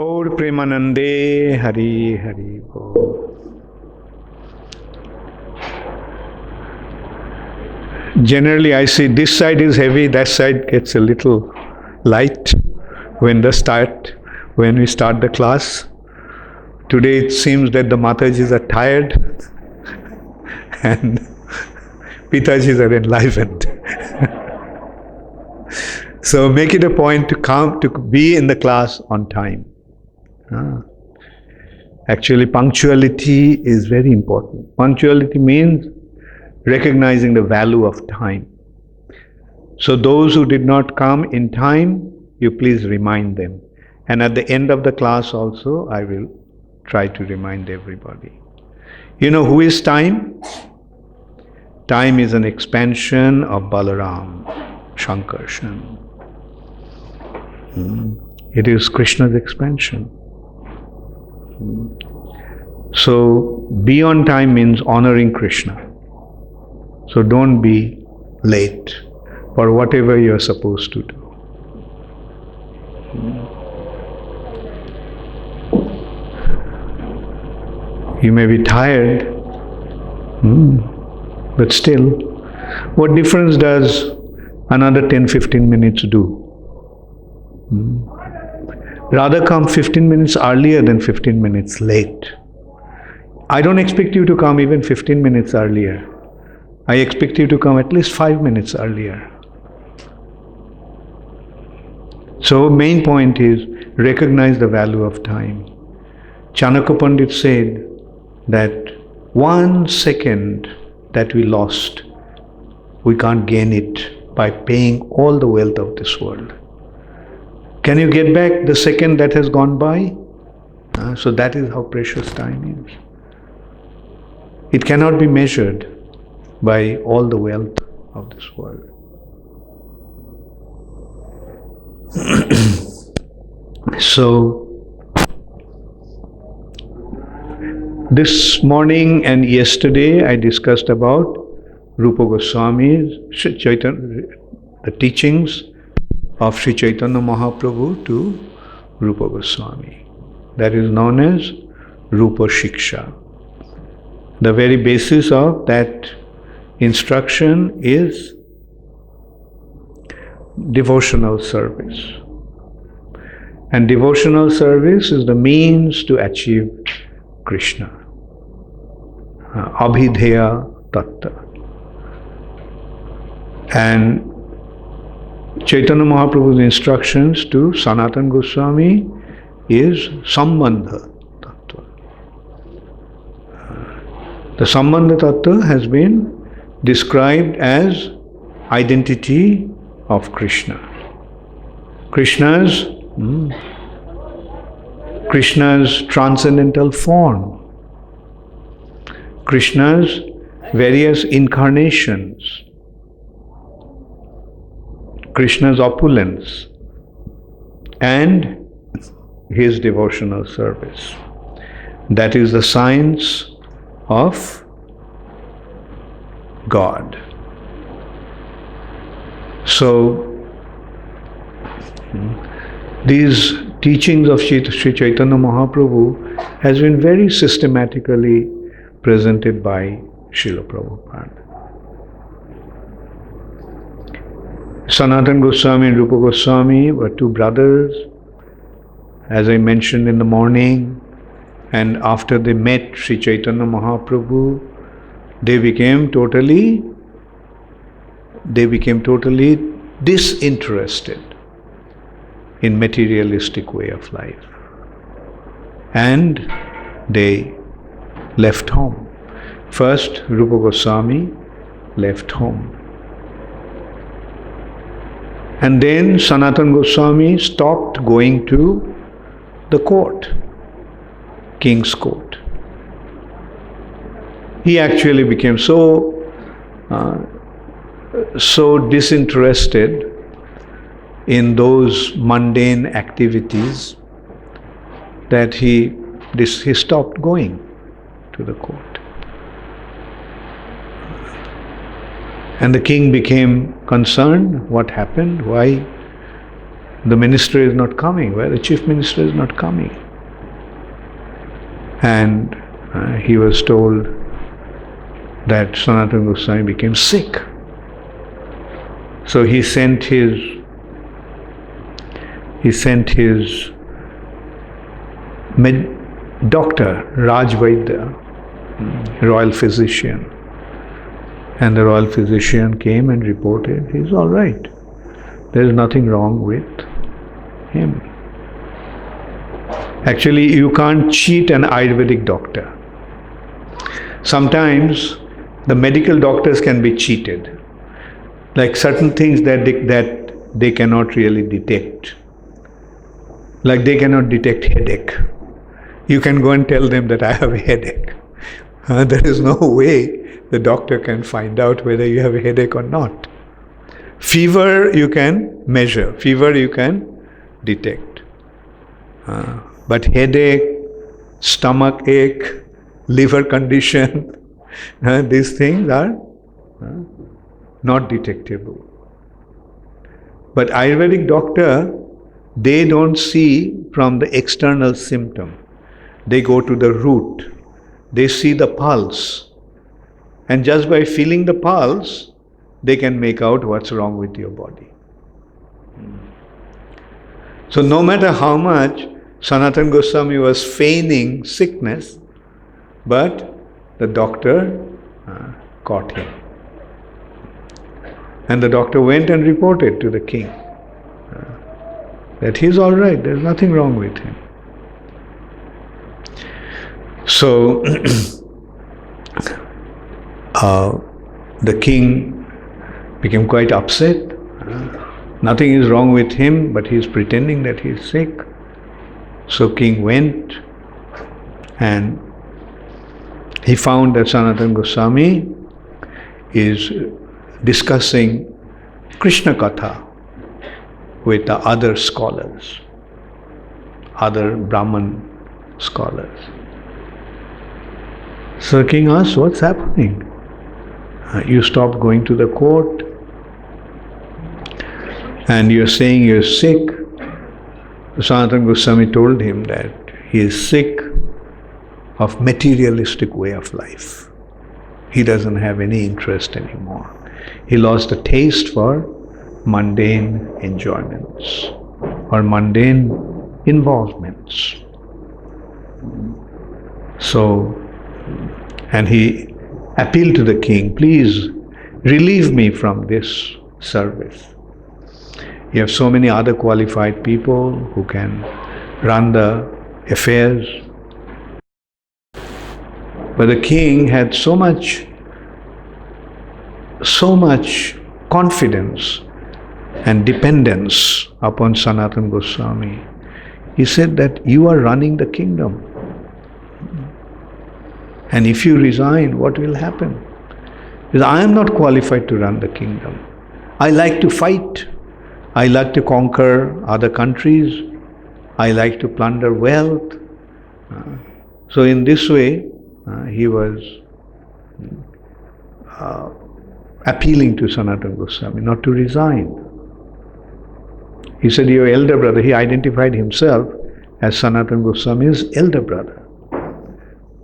Gaur Premanande Hari Hari Bol. Generally, I see this side is heavy, that side gets a little light when we start the class. Today it seems that the Matajis are tired and Pitajis are enlivened. So make it a point to be in the class on time. Actually, punctuality is very important. Punctuality means recognizing the value of time. So those who did not come in time, you please remind them. And at the end of the class also, I will try to remind everybody. You know who is time? Time is an expansion of Balaram, Shankarshan. It is Krishna's expansion. So be on time means honoring Krishna. So don't be late for whatever you are supposed to do. You may be tired, but still, what difference does another 10-15 minutes do? Rather come 15 minutes earlier than 15 minutes late. I don't expect you to come even 15 minutes earlier. I expect you to come at least 5 minutes earlier. So main point is recognize the value of time. Chanakya Pandit said that 1 second that we lost, we can't gain it by paying all the wealth of this world. Can you get back the second that has gone by? So that is how precious time is. It cannot be measured by all the wealth of this world. So, this morning and yesterday I discussed about Rupa Goswami's, the teachings of Sri Chaitanya Mahaprabhu to Rupa Goswami. That is known as Rupa Shiksha. The very basis of that instruction is devotional service. And devotional service is the means to achieve Krishna. Abhidheya Tattva. And Chaitanya Mahaprabhu's instructions to Sanatana Goswami is Sambandha Tattva. The Sambandha Tattva has been described as identity of Krishna. Krishna's transcendental form. Krishna's various incarnations. Krishna's opulence and his devotional service. That is the science of God. So, these teachings of Sri Chaitanya Mahaprabhu has been very systematically presented by Srila Prabhupada. Sanatana Goswami and Rupa Goswami were two brothers, as I mentioned in the morning, and after they met Sri Chaitanya Mahaprabhu, they became totally disinterested in materialistic way of life. And they left home. First, Rupa Goswami left home. And then Sanatana Goswami stopped going to the court, king's court. He actually became so disinterested in those mundane activities that he stopped going to the court. And the king became concerned. What happened? Why the minister is not coming, why the chief minister is not coming? And he was told that Sanatana Goswami became sick. So he sent his doctor, Raj Vaidya, royal physician. And the royal physician came and reported, he's all right. There is nothing wrong with him. Actually, you can't cheat an Ayurvedic doctor. Sometimes the medical doctors can be cheated. Like certain things that they cannot really detect. Like they cannot detect headache. You can go and tell them that I have a headache. There is no way the doctor can find out whether you have a headache or not. Fever you can measure, fever you can detect. But headache, stomach ache, liver condition, these things are not detectable. But Ayurvedic doctor, they don't see from the external symptom. They go to the root. They see the pulse. And just by feeling the pulse, they can make out what's wrong with your body. So no matter how much Sanatana Goswami was feigning sickness, but the doctor caught him. And the doctor went and reported to the king that he's all right, there's nothing wrong with him. So the king became quite upset. Nothing is wrong with him, but he is pretending that he is sick. So king went and he found that Sanatana Goswami is discussing Krishna Katha with the other scholars, other Brahman scholars. So the king asked, what's happening? You stopped going to the court and you're saying you're sick. Sanatana Goswami told him that he is sick of materialistic way of life. He doesn't have any interest anymore. He lost the taste for mundane enjoyments or mundane involvements. So, and he appealed to the king, please relieve me from this service. You have so many other qualified people who can run the affairs. But the king had so much confidence and dependence upon Sanatana Goswami. He said that you are running the kingdom. And if you resign, what will happen? Because I am not qualified to run the kingdom. I like to fight. I like to conquer other countries. I like to plunder wealth. So in this way, he was appealing to Sanatana Goswami not to resign. He said, your elder brother, he identified himself as Sanatana Goswami's elder brother.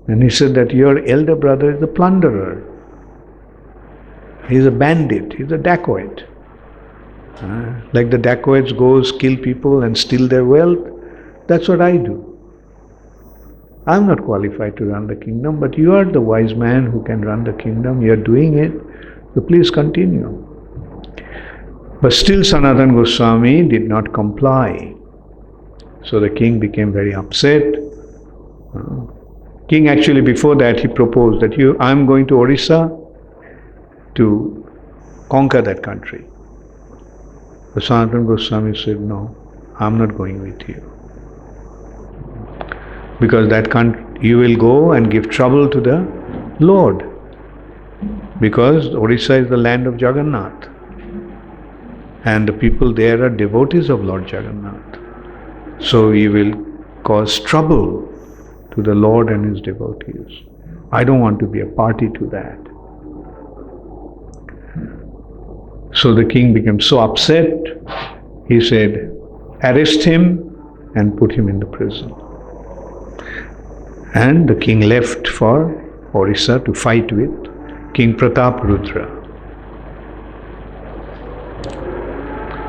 And he said that your elder brother is a plunderer. He's a bandit, he's a dacoit. Like the dacoits goes, kill people and steal their wealth, that's what I do. I'm not qualified to run the kingdom, but you are the wise man who can run the kingdom, you are doing it, so please continue. But still Sanatana Goswami did not comply. So the king became very upset. King actually before that he proposed that I'm going to Orissa to conquer that country. But Sanatana Goswami said, no, I'm not going with you. Because that you will go and give trouble to the Lord. Because Orissa is the land of Jagannath. And the people there are devotees of Lord Jagannath. So you will cause trouble to the Lord and His devotees. I don't want to be a party to that. So the king became so upset, he said, arrest him and put him in the prison. And the king left for Orissa to fight with King Prataparudra.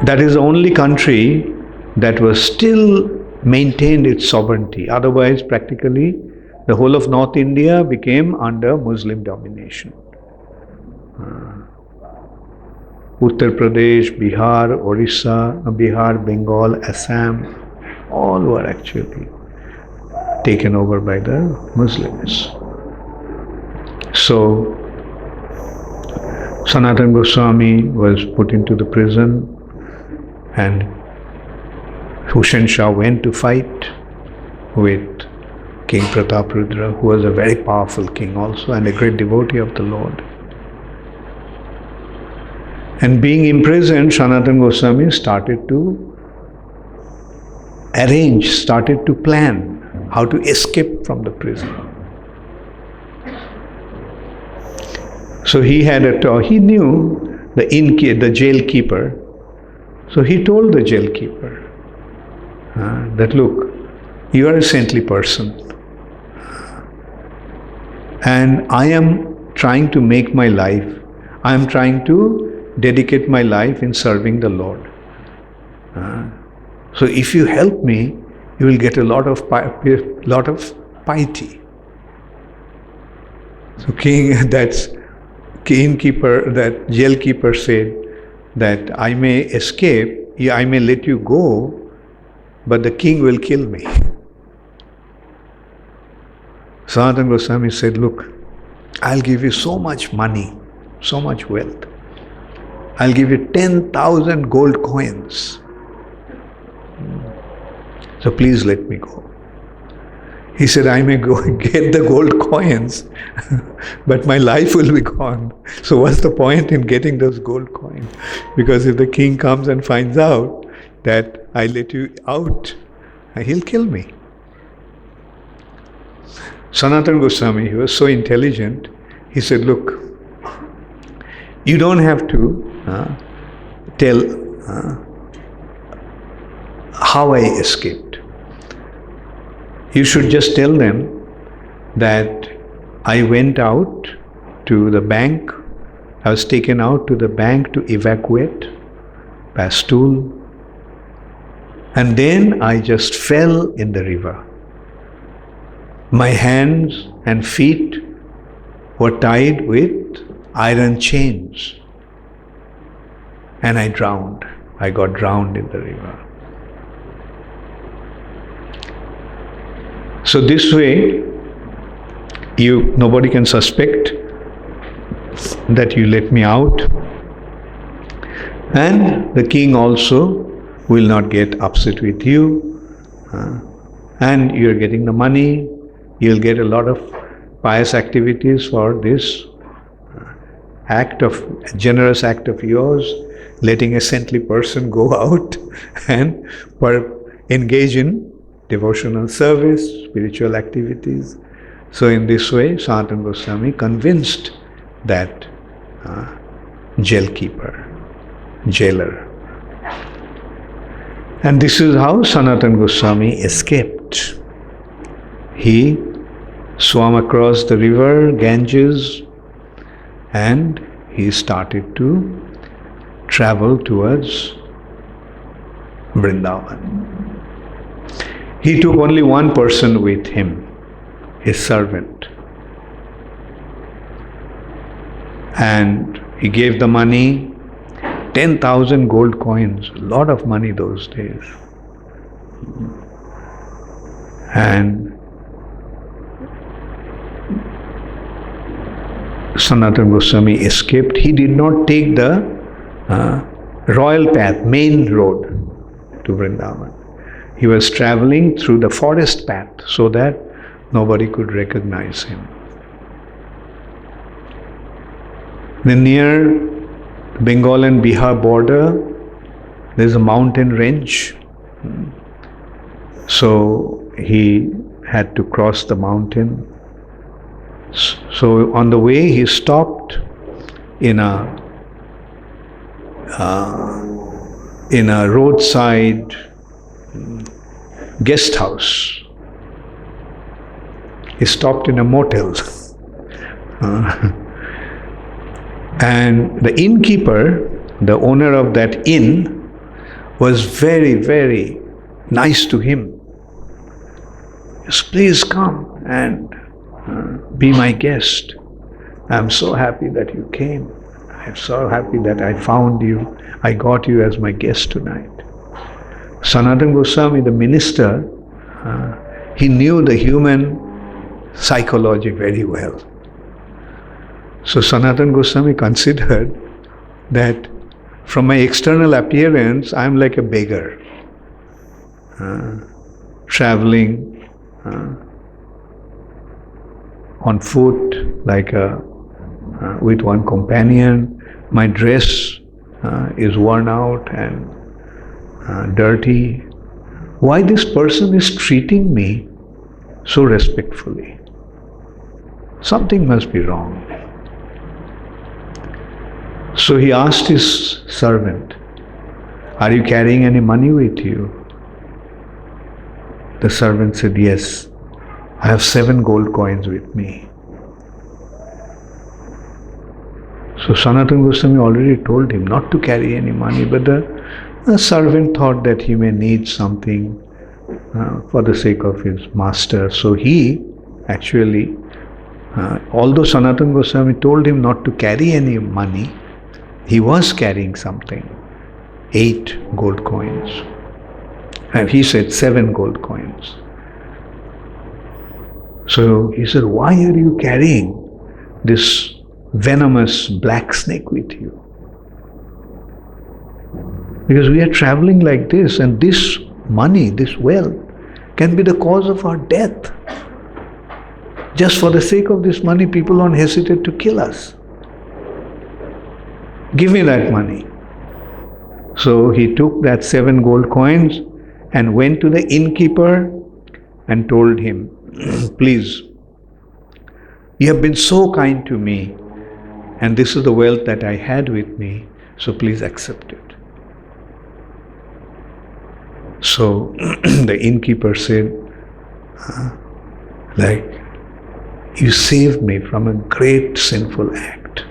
That is the only country that was still maintained its sovereignty. Otherwise, practically, the whole of North India became under Muslim domination. Uttar Pradesh, Bihar, Bengal, Assam, all were actually taken over by the Muslims. So, Sanatana Goswami was put into the prison, and Hussain Shah went to fight with King Prataparudra, who was a very powerful king also and a great devotee of the Lord. And being imprisoned, Sanatana Goswami started to plan how to escape from the prison. So he knew the jail keeper. So he told the jail keeper that, look, you are a saintly person, and I am trying to make my life, I am trying to dedicate my life in serving the Lord. So if you help me, you will get a lot of piety. So that jailkeeper said that I may escape, I may let you go, but the king will kill me. Sanatana Goswami said, look, I'll give you so much money, so much wealth. I'll give you 10,000 gold coins. So please let me go. He said, I may go and get the gold coins, but my life will be gone. So what's the point in getting those gold coins? Because if the king comes and finds out that I let you out, he'll kill me. Sanatana Goswami, he was so intelligent, he said, look, you don't have to tell how I escaped. You should just tell them that I went out to the bank, I was taken out to the bank to evacuate by a stool, and then I just fell in the river. My hands and feet were tied with iron chains, and I drowned. I got drowned in the river. So this way, nobody can suspect that you let me out, and the king also will not get upset with you, and you're getting the money, you'll get a lot of pious activities for this generous act of yours, letting a saintly person go out and engage in devotional service, spiritual activities. So in this way, Sanatana Goswami convinced that jailer. And this is how Sanatana Goswami escaped. He swam across the river Ganges and he started to travel towards Vrindavan. He took only one person with him, his servant. And he gave the money, 10,000 gold coins, a lot of money those days. And Sanatana Goswami escaped. He did not take the royal path, main road to Vrindavan. He was traveling through the forest path so that nobody could recognize him. Then near Bengal and Bihar border, there is a mountain range. So he had to cross the mountain. So on the way he stopped in a roadside guest house. He stopped in a motel. And the innkeeper, the owner of that inn, was very, very nice to him. Yes, please come and be my guest. I'm so happy that you came. I'm so happy that I found you. I got you as my guest tonight. Sanatana Goswami, the minister, he knew the human psychology very well. So Sanatana Goswami considered that from my external appearance, I'm like a beggar, traveling on foot, like with one companion. My dress is worn out and dirty. Why this person is treating me so respectfully? Something must be wrong. So he asked his servant, "Are you carrying any money with you?" The servant said, "Yes, I have 7 gold coins with me." So Sanatana Goswami already told him not to carry any money, but the servant thought that he may need something for the sake of his master. So he actually, although Sanatana Goswami told him not to carry any money, he was carrying something, 8 gold coins. And he said 7 gold coins. So he said, "Why are you carrying this venomous black snake with you?" Because we are traveling like this, and this money, this wealth, can be the cause of our death. Just for the sake of this money, people don't hesitate to kill us. Give me that money. So he took that 7 gold coins and went to the innkeeper and told him, "Please, you have been so kind to me, and this is the wealth that I had with me, so please accept it." So the innkeeper said, "You saved me from a great sinful act.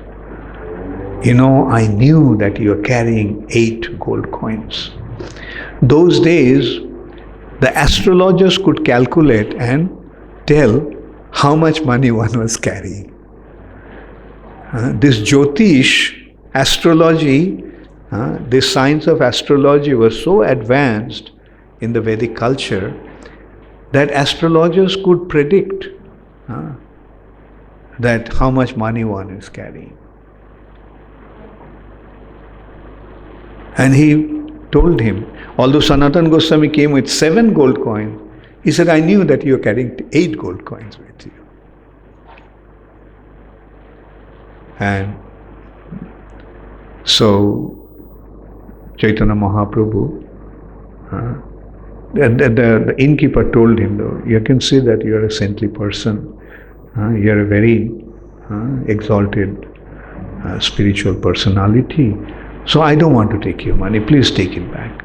You know, I knew that you are carrying 8 gold coins." Those days, the astrologers could calculate and tell how much money one was carrying. This Jyotish, astrology, this science of astrology was so advanced in the Vedic culture that astrologers could predict that how much money one is carrying. And he told him, although Sanatana Goswami came with 7 gold coins, he said, "I knew that you are carrying 8 gold coins with you." And so Chaitanya Mahaprabhu, the innkeeper told him, though, "You can see that you are a saintly person. You are a very exalted spiritual personality. So I don't want to take your money. Please take it back."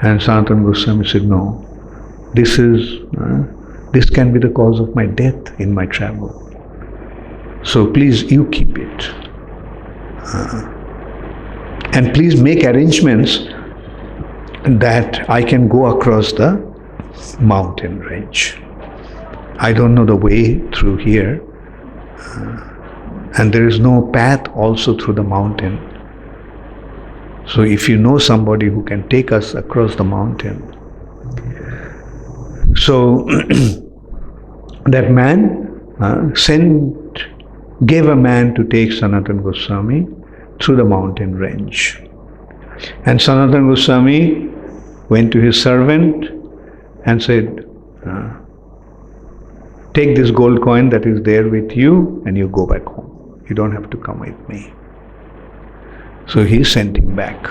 And Sanatana Goswami said, "No, this can be the cause of my death in my travel. So please, you keep it. And please make arrangements that I can go across the mountain range. I don't know the way through here, and there is no path also through the mountain. So if you know somebody who can take us across the mountain." So that man gave a man to take Sanatana Goswami through the mountain range. And Sanatana Goswami went to his servant and said, "Take this gold coin that is there with you and you go back home. You don't have to come with me." So he sent him back.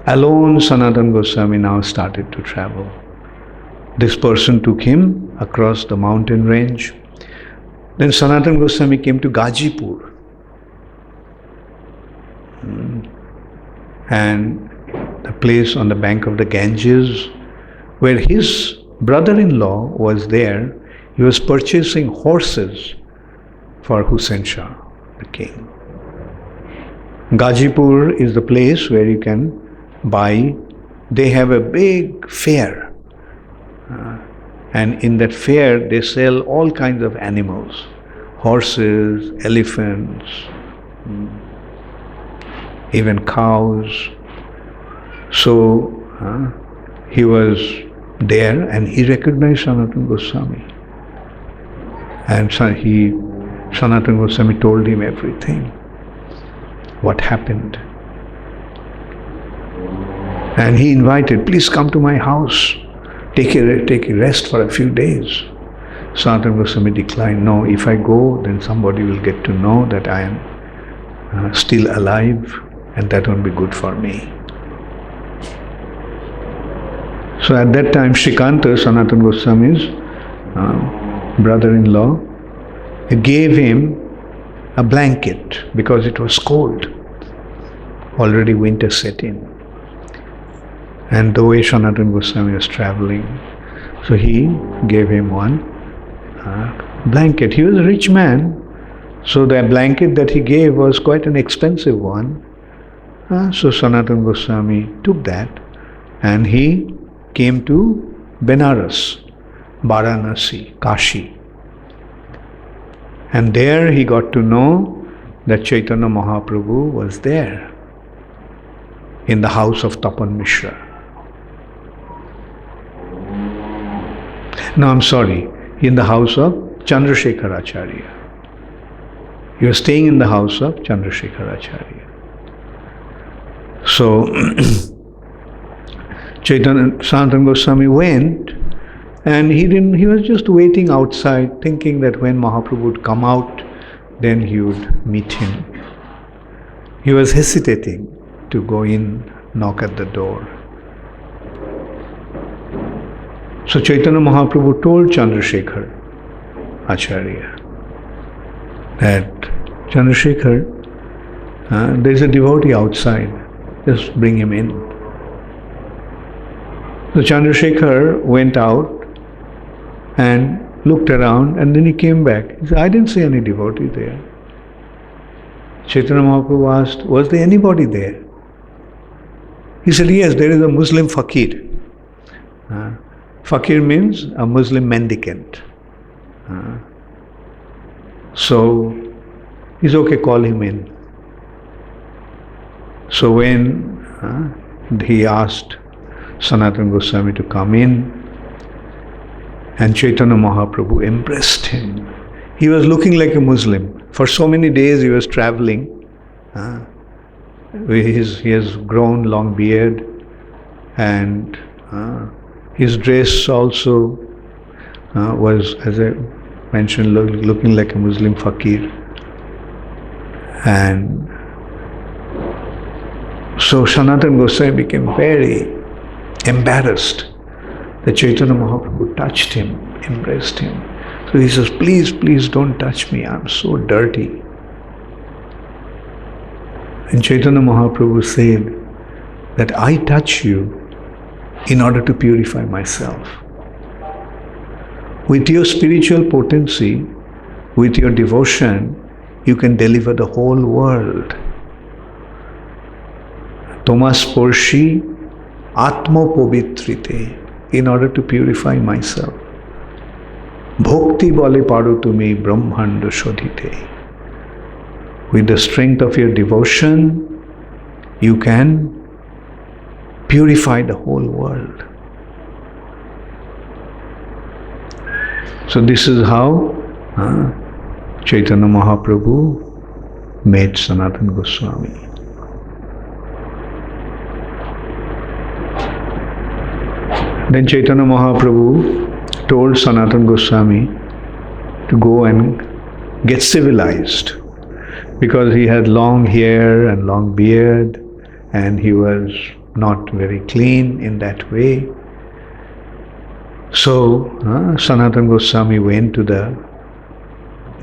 Alone, Sanatana Goswami now started to travel. This person took him across the mountain range. Then Sanatana Goswami came to Gazipur. And a place on the bank of the Ganges where his brother-in-law was there. He was purchasing horses for Hussain Shah, the king. Gazipur is the place where you can buy. They have a big fair. And in that fair, they sell all kinds of animals. Horses, elephants, even cows. So he was there and he recognized Sanatana Goswami. And Sanatana Goswami told him everything, what happened. And he invited, please come to my house, take a rest for a few days. Sanatana Goswami declined, no, if I go, then somebody will get to know that I am still alive, and that won't be good for me. So at that time, Shrikanta, Sanatana Goswami's brother-in-law, gave him a blanket because it was cold. Already winter set in. And the way Sanatana Goswami was traveling, so he gave him one blanket. He was a rich man, so the blanket that he gave was quite an expensive one. So Sanatana Goswami took that and he came to Benares, Varanasi, Kashi. And there he got to know that Chaitanya Mahaprabhu was there in the house of Tapan Mishra. No, I'm sorry, in the house of Chandrasekhar Acharya. He was staying in the house of Chandrasekhar Acharya. So Sanatana Goswami went and he was just waiting outside, thinking that when Mahaprabhu would come out, then he would meet him. He was hesitating to go in, knock at the door. So Chaitanya Mahaprabhu told Chandrasekhar Acharya that, Chandrasekhar, there is a devotee outside, just bring him in. So Chandrasekhar went out and looked around and then he came back. He said, I didn't see any devotee there. Chaitanya Mahaprabhu asked, was there anybody there? He said, yes, there is a Muslim fakir. Fakir means a Muslim mendicant. So, it's okay, call him in. So when he asked Sanatana Goswami to come in, and Chaitanya Mahaprabhu embraced him. He was looking like a Muslim. For so many days he was traveling. He has grown long beard, and his dress also was, as I mentioned, looking like a Muslim fakir. And so Sanatana Goswami became very embarrassed that Chaitanya Mahaprabhu touched him, embraced him. So he says, please, please don't touch me, I'm so dirty. And Chaitanya Mahaprabhu said that I touch you in order to purify myself. With your spiritual potency, with your devotion, you can deliver the whole world. Tomas Porshi Atmo Povitrite, in order to purify myself. Bhakti bole paro tumi brahmanda shodhite. With the strength of your devotion, you can purify the whole world. So this is how Chaitanya Mahaprabhu met Sanatana Goswami. Then Chaitanya Mahaprabhu told Sanatana Goswami to go and get civilized, because he had long hair and long beard and he was not very clean in that way. So Sanatana Goswami went to the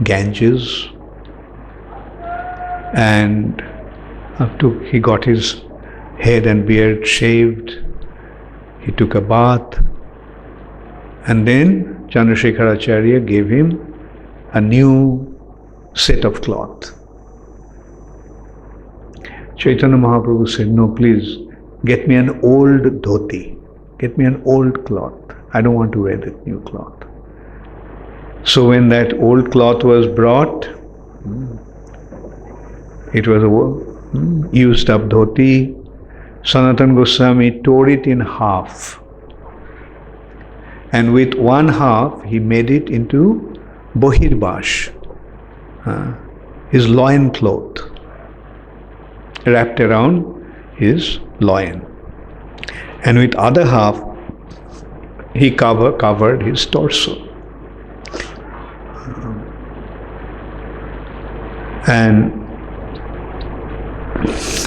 Ganges and he got his head and beard shaved. He took a bath. And then Chandrasekharacharya gave him a new set of cloth. Chaitanya Mahaprabhu said, no, please, get me an old dhoti. Get me an old cloth. I don't want to wear that new cloth. So when that old cloth was brought, it was a used up dhoti. Sanatana Goswami tore it in half. And with one half, he made it into bohirbash, his loin cloth, wrapped around his loin. And with other half, he covered his torso. And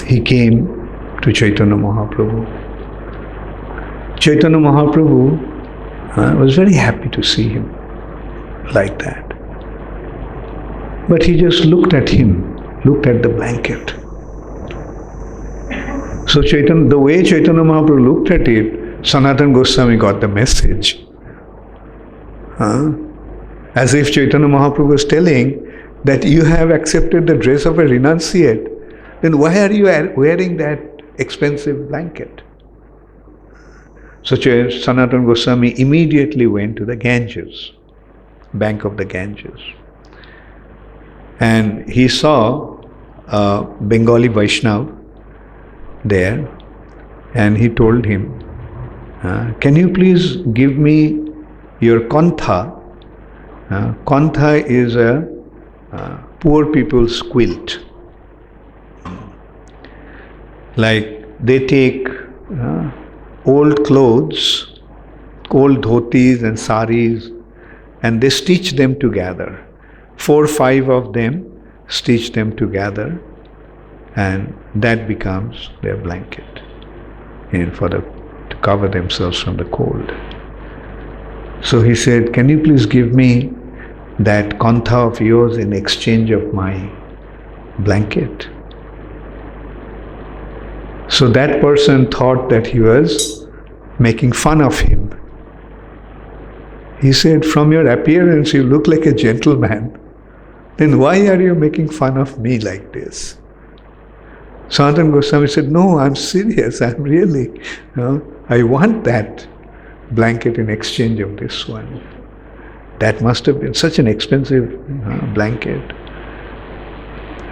he came to Chaitanya Mahaprabhu. Chaitanya Mahaprabhu was very happy to see him like that. But he just looked at him, looked at the blanket. So the way Chaitanya Mahaprabhu looked at it, Sanatana Goswami got the message. As if Chaitanya Mahaprabhu was telling that you have accepted the dress of a renunciate, then why are you wearing that expensive blanket? So Sanatana Goswami immediately went to the Ganges, bank of the Ganges. And he saw a Bengali Vaishnava there, and he told him, can you please give me your kontha? Kontha is a poor people's quilt. Like they take old clothes, old dhotis and saris, and they stitch them together. 4 or 5 of them stitch them together, and that becomes their blanket to cover themselves from the cold. So he said, can you please give me that kontha of yours in exchange of my blanket? So that person thought that he was making fun of him. He said, from your appearance you look like a gentleman. Then why are you making fun of me like this? Sanatana Goswami said, no, I'm serious. I'm really, I want that blanket in exchange of this one. That must have been such an expensive blanket.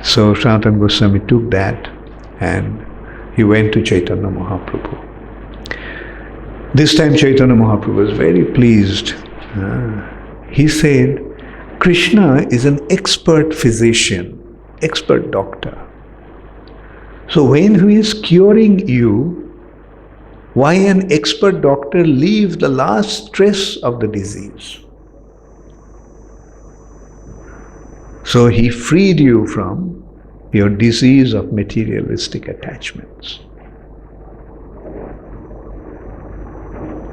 So Sanatana Goswami took that and he went to Chaitanya Mahaprabhu. This time Chaitanya Mahaprabhu was very pleased. He said, Krishna is an expert physician, expert doctor. So when he is curing you, why an expert doctor leaves the last stress of the disease? So he freed you from your disease of materialistic attachments.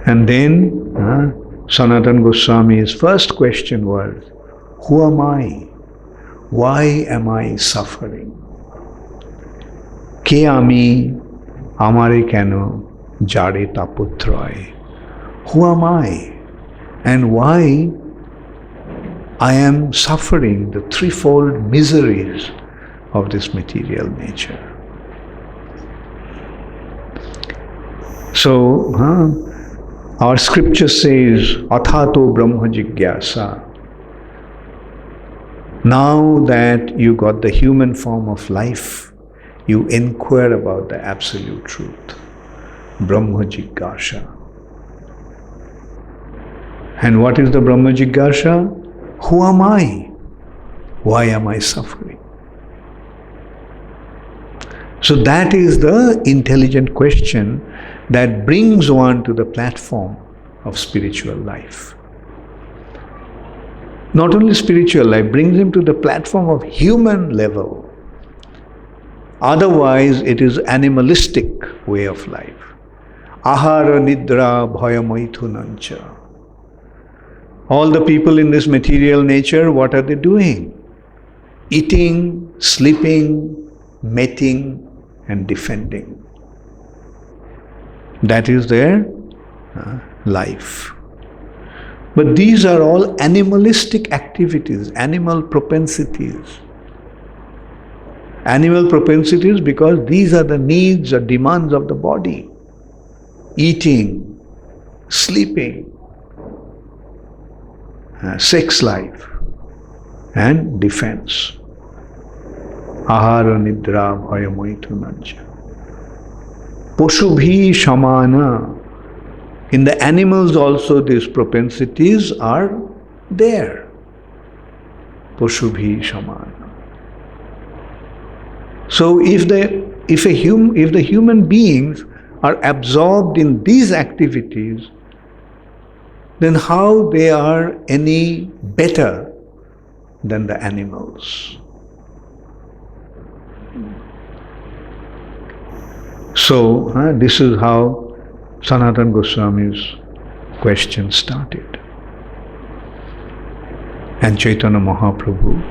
And then Sanatana Goswami's first question was, who am I? Why am I suffering? Ke ami amare keno jare taputroy. Who am I? And why I am suffering the threefold miseries of this material nature. So, our scripture says, Athato Brahma Jigyasa. Now that you got the human form of life, you inquire about the absolute truth. Brahma Jigyasa. And what is the Brahma Jigyasa? Who am I? Why am I suffering? So that is the intelligent question that brings one to the platform of spiritual life. Not only spiritual life, brings him to the platform of human level. Otherwise, it is animalistic way of life. Ahara nidra bhayamaithunancha. All the people in this material nature, what are they doing? Eating, sleeping, mating, and defending. That is their life. But these are all animalistic activities, animal propensities. Animal propensities because these are the needs or demands of the body. Eating, sleeping, sex life, and defense. Ahara nidra bhaya maithunanja. Poshubhi shamana. In the animals also these propensities are there. Poshubhi shamana. So if the human beings are absorbed in these activities, then how they are any better than the animals? So this is how Sanatana Goswami's question started. And Chaitanya Mahaprabhu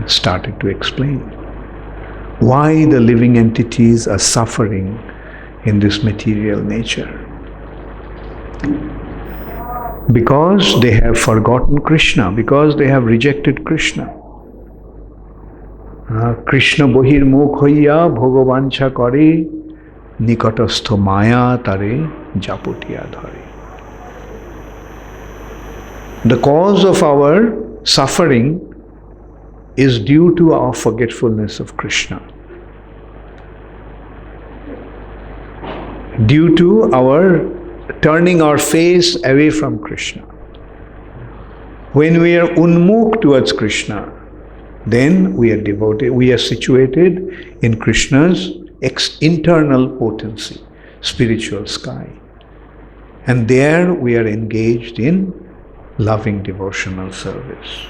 started to explain why the living entities are suffering in this material nature. Because they have forgotten Krishna, because they have rejected Krishna. Krishna bohir mukh hoiya bhogovancha kare nikatastho maya tare japotiya dhare. The cause of our suffering is due to our forgetfulness of Krishna. Due to our turning our face away from Krishna. When we are unmukh towards Krishna, then we are devoted, we are situated in Krishna's internal potency, spiritual sky. And there we are engaged in loving devotional service.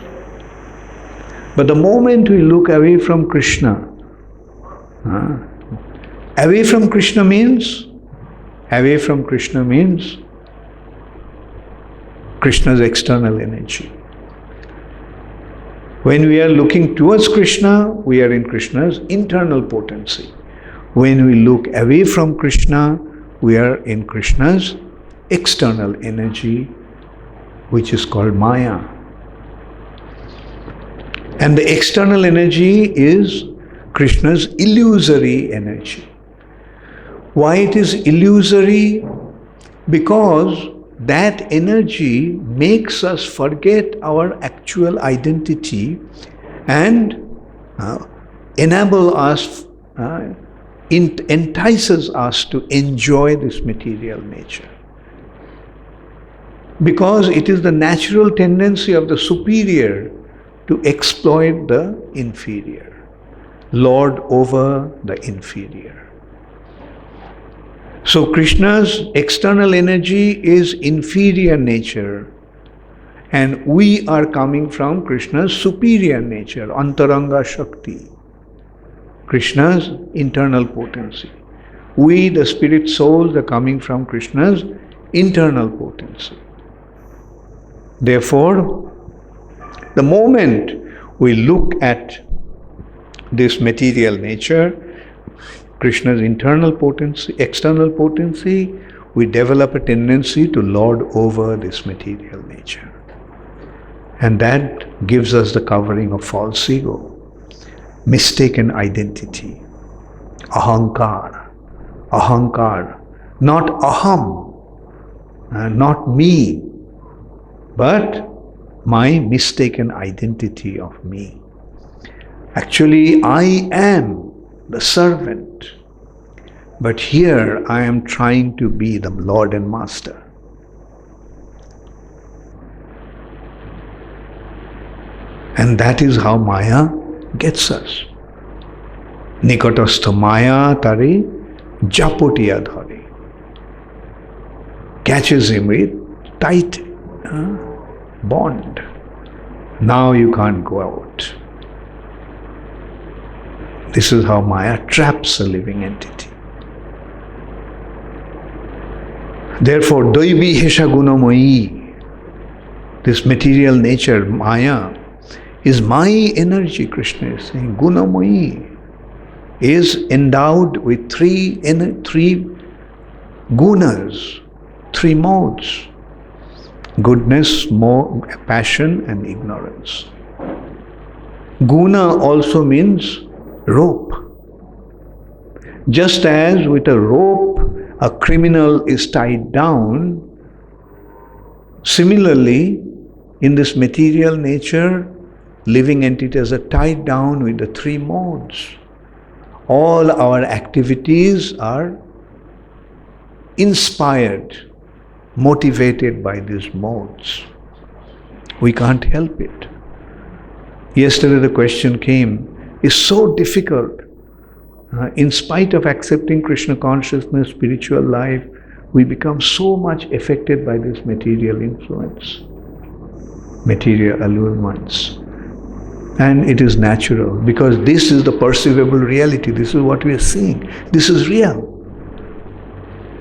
But the moment we look away from Krishna, away from Krishna means Krishna's external energy. When we are looking towards Krishna, we are in Krishna's internal potency. When we look away from Krishna, we are in Krishna's external energy, which is called Maya. And the external energy is Krishna's illusory energy. Why it is illusory? Because that energy makes us forget our actual identity and entices us to enjoy this material nature. Because it is the natural tendency of the superior to exploit the inferior, lord over the inferior. So Krishna's external energy is inferior nature, and we are coming from Krishna's superior nature, Antaranga Shakti, Krishna's internal potency. We, the spirit souls, are coming from Krishna's internal potency. Therefore, the moment we look at this material nature, Krishna's internal potency, external potency, we develop a tendency to lord over this material nature. And that gives us the covering of false ego, mistaken identity, ahankar, not aham, not me, but my mistaken identity of me. Actually, I am the servant, but here I am trying to be the Lord and Master. And that is how Maya gets us. Nikatastha Maya tare japotiya dhare. Catches him with tight bond. Now you can't go out. This is how Maya traps a living entity. Therefore, Daivi Hesha Gunamayi, this material nature, Maya, is my energy, Krishna is saying. Gunamayi is endowed with three Gunas, three modes: goodness, passion, and ignorance. Guna also means rope. Just as with a rope a criminal is tied down, similarly, in this material nature, living entities are tied down with the three modes. All our activities are inspired, motivated by these modes. We can't help it. Yesterday the question came, it's so difficult. In spite of accepting Krishna consciousness, spiritual life, we become so much affected by this material influence, material allurements. And it is natural, because this is the perceivable reality. This is what we are seeing. This is real.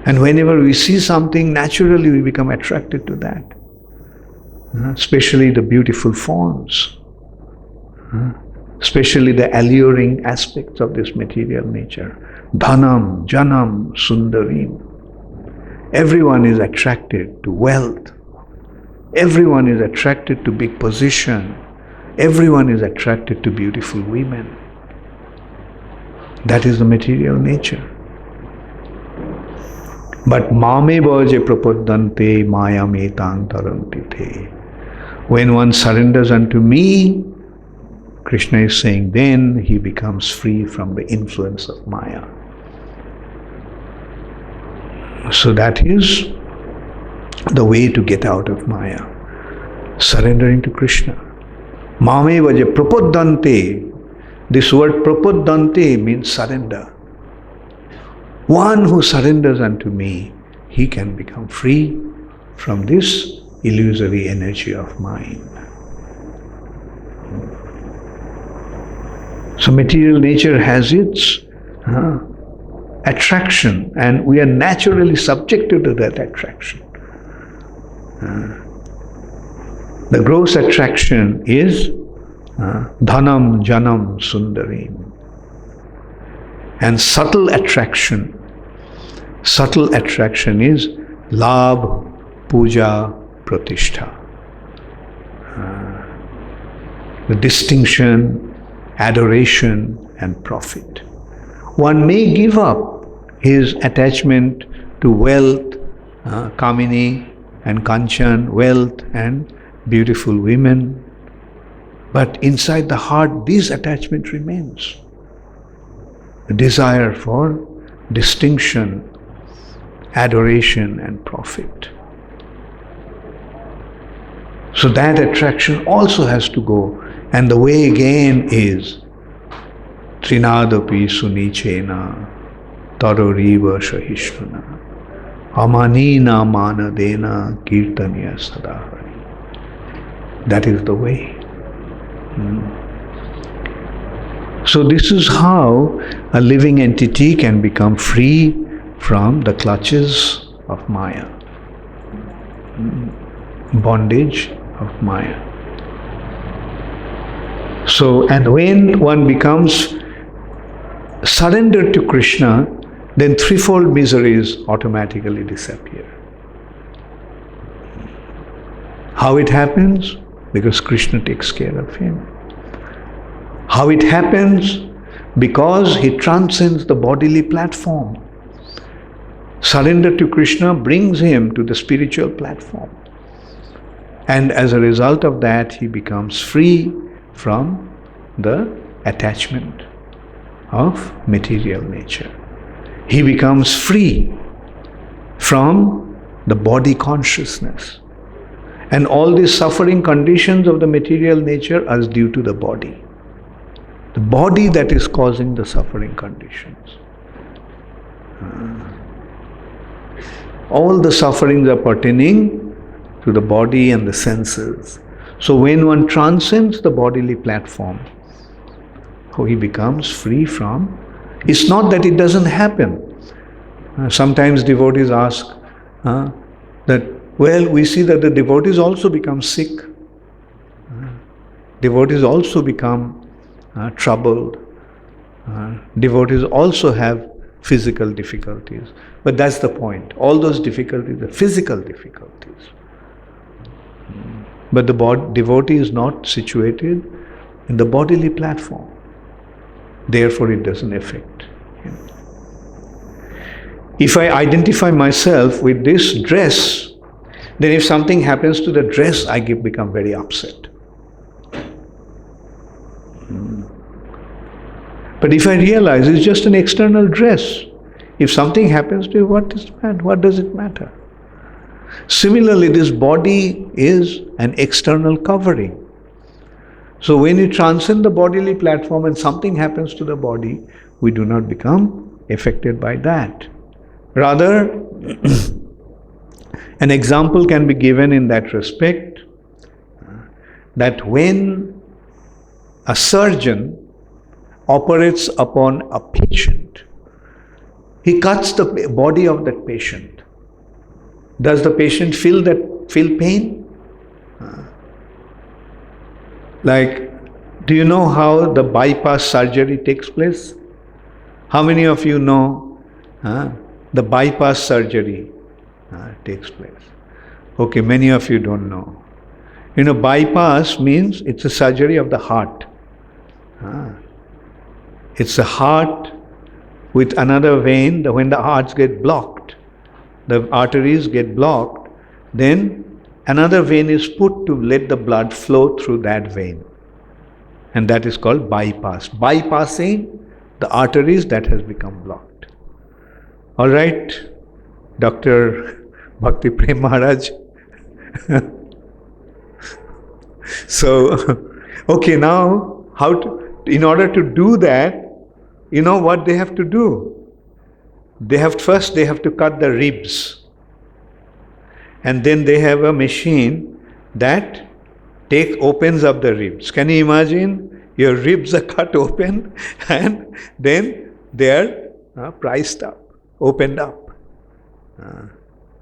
And whenever we see something, naturally we become attracted to that. Especially the beautiful forms. Especially the alluring aspects of this material nature. Dhanam, Janam, Sundarim. Everyone is attracted to wealth. Everyone is attracted to big position. Everyone is attracted to beautiful women. That is the material nature. But mameva je prapaddante mayam etang taranti te. When one surrenders unto me, Krishna is saying, then he becomes free from the influence of Maya. So that is the way to get out of Maya. Surrendering to Krishna. Mameva je prapaddante. This word prapaddante means surrender. One who surrenders unto me, he can become free from this illusory energy of mind. So material nature has its attraction, and we are naturally subjected to that attraction. The gross attraction is dhanam, janam, sundarim. And subtle attraction is labh, puja, pratishtha. The distinction, adoration, and profit. One may give up his attachment to wealth, kamini and kanchan, wealth and beautiful women, but inside the heart this attachment remains. The desire for distinction, adoration, and profit. So that attraction also has to go. And the way again is Trinadapi sunichena taroriva shahishnuna amanina manadena kirtaniya sadahari. That is the way. So this is how a living entity can become free from the clutches of Maya, bondage of Maya. So, and when one becomes surrendered to Krishna, then threefold miseries automatically disappear. How it happens? Because Krishna takes care of him. How it happens? Because he transcends the bodily platform. Surrender to Krishna brings him to the spiritual platform. And as a result of that, he becomes free from the attachment of material nature. He becomes free from the body consciousness. And all these suffering conditions of the material nature are due to the body. The body that is causing the suffering conditions. All the sufferings are pertaining to the body and the senses. So when one transcends the bodily platform, he becomes free from. It's not that it doesn't happen. Sometimes devotees ask that, well, we see that the devotees also become sick. Devotees also become troubled. Devotees also have physical difficulties. But that's the point. All those difficulties are physical difficulties. But the devotee is not situated in the bodily platform. Therefore, it doesn't affect him. If I identify myself with this dress, then if something happens to the dress, I become very upset. But if I realize it's just an external dress, if something happens to you, what does it matter? Similarly, this body is an external covering. So when you transcend the bodily platform and something happens to the body, we do not become affected by that. Rather, an example can be given in that respect, that when a surgeon operates upon a patient, he cuts the body of that patient. Does the patient feel pain? Do you know how the bypass surgery takes place? How many of you know the bypass surgery takes place? Okay, many of you don't know. You know, bypass means it's a surgery of the heart. It's a heart with another vein. When the hearts get blocked, the arteries get blocked, then another vein is put to let the blood flow through that vein. And that is called bypass. Bypassing the arteries that has become blocked. All right, Dr. Bhakti Prem Maharaj. So, okay, now in order to do that, you know what they have to do? They have to cut the ribs. And then they have a machine that opens up the ribs. Can you imagine? Your ribs are cut open and then they are priced up, opened up.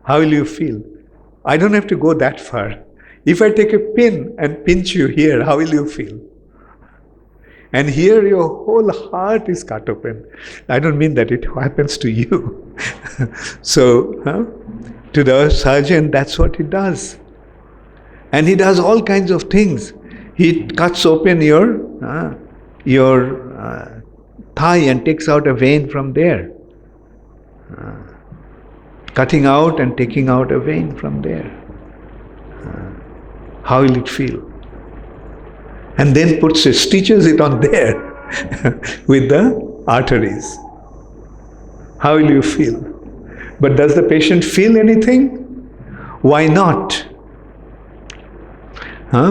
How will you feel? I don't have to go that far. If I take a pin and pinch you here, how will you feel? And here your whole heart is cut open. I don't mean that it happens to you. So, to the surgeon, that's what he does. And he does all kinds of things. He cuts open your thigh and takes out a vein from there. Cutting out and taking out a vein from there. How will it feel? And then stitches it on there with the arteries. How will you feel? But does the patient feel anything? Why not?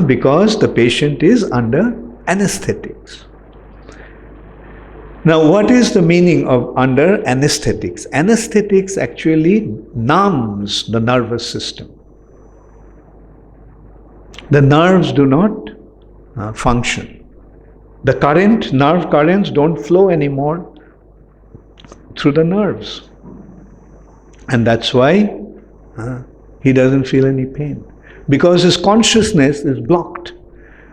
Because the patient is under anesthetics. Now, what is the meaning of under anesthetics? Anesthetics actually numbs the nervous system. The nerves do not function. The nerve currents don't flow anymore through the nerves. And that's why he doesn't feel any pain. Because his consciousness is blocked.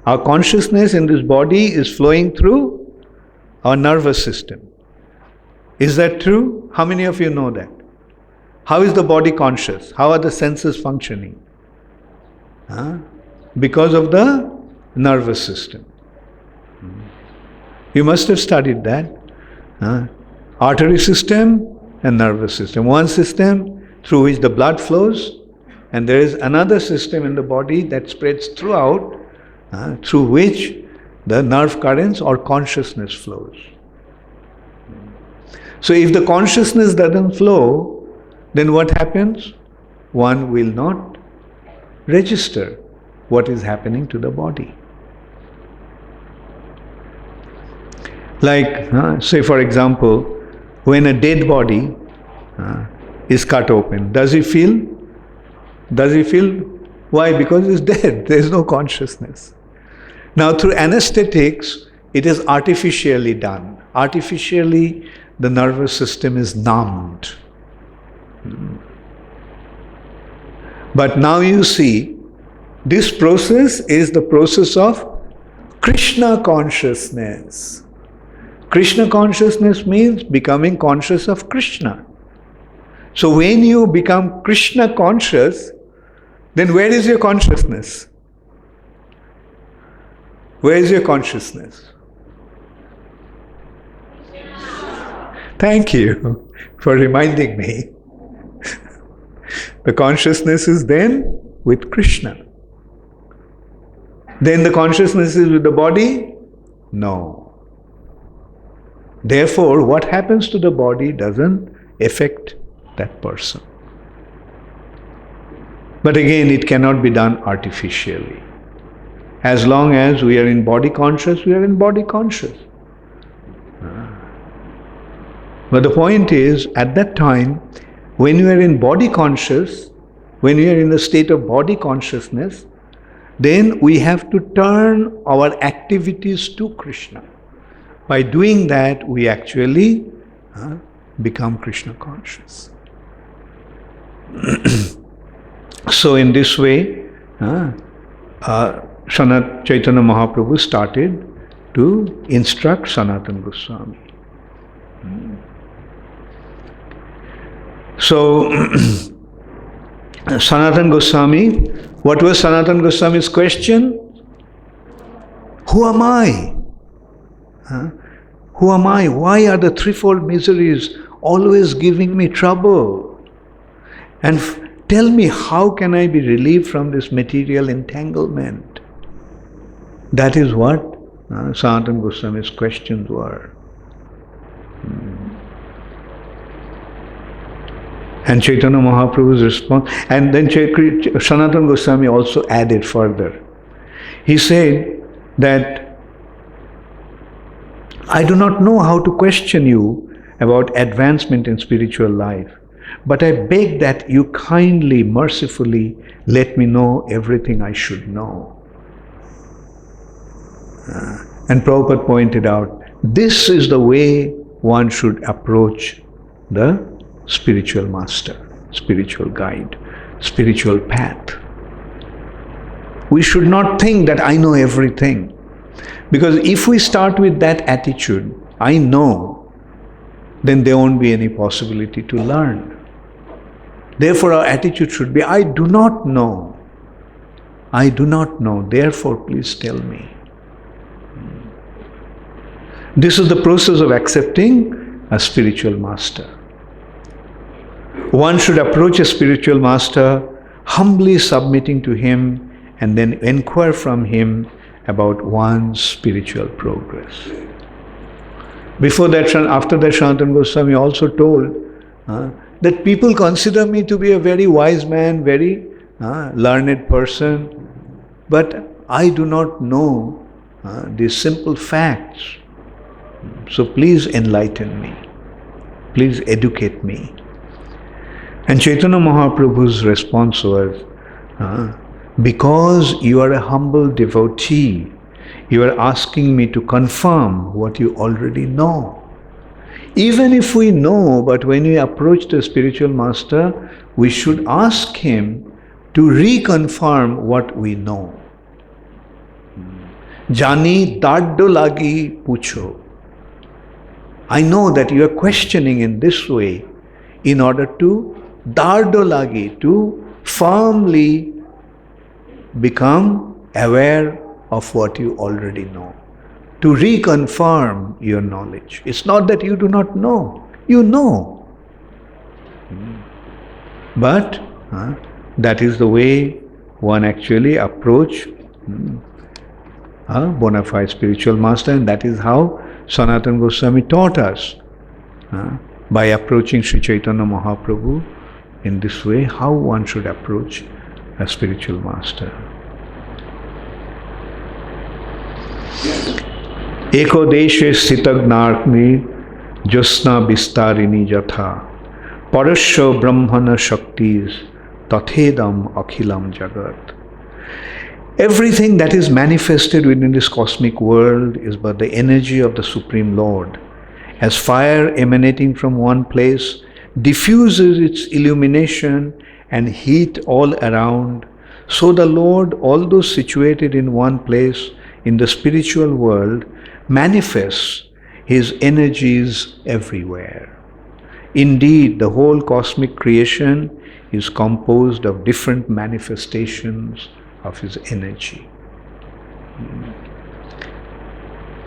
Our consciousness in this body is flowing through our nervous system. Is that true? How many of you know that? How is the body conscious? How are the senses functioning? Because of the nervous system. You must have studied that. Artery system and nervous system. One system through which the blood flows, and there is another system in the body that spreads throughout, through which the nerve currents or consciousness flows. So if the consciousness doesn't flow, then what happens? One will not register what is happening to the body. Say for example, when a dead body is cut open, does he feel? Does he feel? Why? Because he's dead. There is no consciousness. Now through anesthetics, it is artificially done. Artificially, the nervous system is numbed. But now you see, this process is the process of Krishna consciousness. Krishna consciousness means becoming conscious of Krishna. So when you become Krishna conscious, then where is your consciousness? Where is your consciousness? Thank you for reminding me. The consciousness is then with Krishna. Then the consciousness is with the body? No. Therefore, what happens to the body doesn't affect that person. But again, it cannot be done artificially. As long as we are in body conscious, we are in body conscious. But the point is, at that time, when you are in body conscious, when you are in the state of body consciousness, then we have to turn our activities to Krishna. By doing that, we actually become Krishna conscious. So in this way, Chaitanya Mahaprabhu started to instruct Sanatana Goswami. So, Sanatana Goswami, what was Sanatana Goswami's question? Who am I? Who am I? Why are the threefold miseries always giving me trouble? And tell me, how can I be relieved from this material entanglement? That is what Sanatana Goswami's questions were. And Chaitanya Mahaprabhu's response, and then Sanatana Goswami also added further. He said that I do not know how to question you about advancement in spiritual life, but I beg that you kindly, mercifully let me know everything I should know. And Prabhupada pointed out, this is the way one should approach the spiritual master, spiritual guide, spiritual path. We should not think that I know everything. Because if we start with that attitude, I know, then there won't be any possibility to learn. Therefore, our attitude should be, I do not know. I do not know, therefore please tell me. This is the process of accepting a spiritual master. One should approach a spiritual master humbly submitting to him and then inquire from him about one's spiritual progress. Before that, after that, Sanatana Goswami also told that people consider me to be a very wise man, very learned person, but I do not know these simple facts. So please enlighten me. Please educate me. And Chaitanya Mahaprabhu's response was, because you are a humble devotee, you are asking me to confirm what you already know. Even if we know, but when we approach the spiritual master, we should ask him to reconfirm what we know. Jani daddo lagi pucho. I know that you are questioning in this way in order to dardo lagi, to firmly become aware of what you already know, to reconfirm your knowledge. It's not that you do not know, you know. But that is the way one actually approach a bona fide spiritual master, and that is how Sanatana Goswami taught us by approaching Sri Chaitanya Mahaprabhu in this way, how one should approach a spiritual master. Eko deshe sthitagnarni josna vistarini jatha parasya brahmana shaktis tathedam akhilam jagat. Everything that is manifested within this cosmic world is but the energy of the Supreme Lord. As fire emanating from one place diffuses its illumination and heat all around, so the Lord, although situated in one place in the spiritual world, manifests His energy is everywhere. Indeed, the whole cosmic creation is composed of different manifestations of His energy.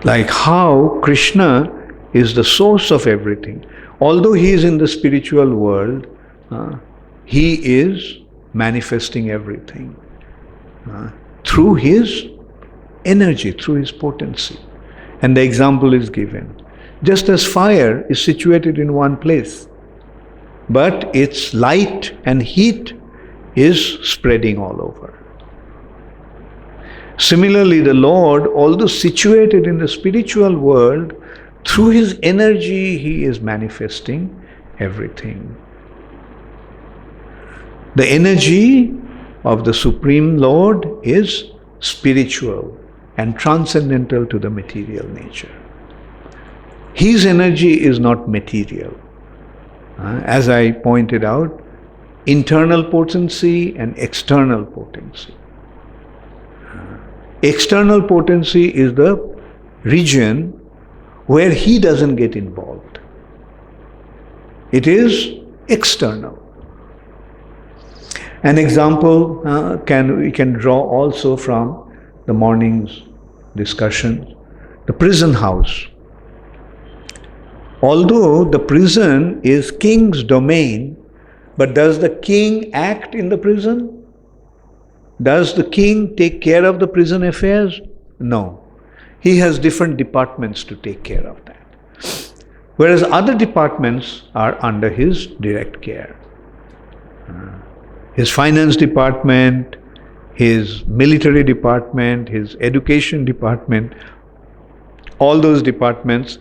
Like how Krishna is the source of everything. Although He is in the spiritual world, He is manifesting everything through His energy, through His potency. And the example is given. Just as fire is situated in one place, but its light and heat is spreading all over. Similarly, the Lord, although situated in the spiritual world, through His energy He is manifesting everything. The energy of the Supreme Lord is spiritual and transcendental to the material nature. His energy is not material. As I pointed out, internal potency and external potency. External potency is the region where He doesn't get involved. It is external. An example we can draw also from the morning's discussion, the prison house. Although the prison is king's domain, but does the king act in the prison? Does the king take care of the prison affairs? No. He has different departments to take care of that. Whereas other departments are under his direct care. His finance department, his military department, his education department, all those departments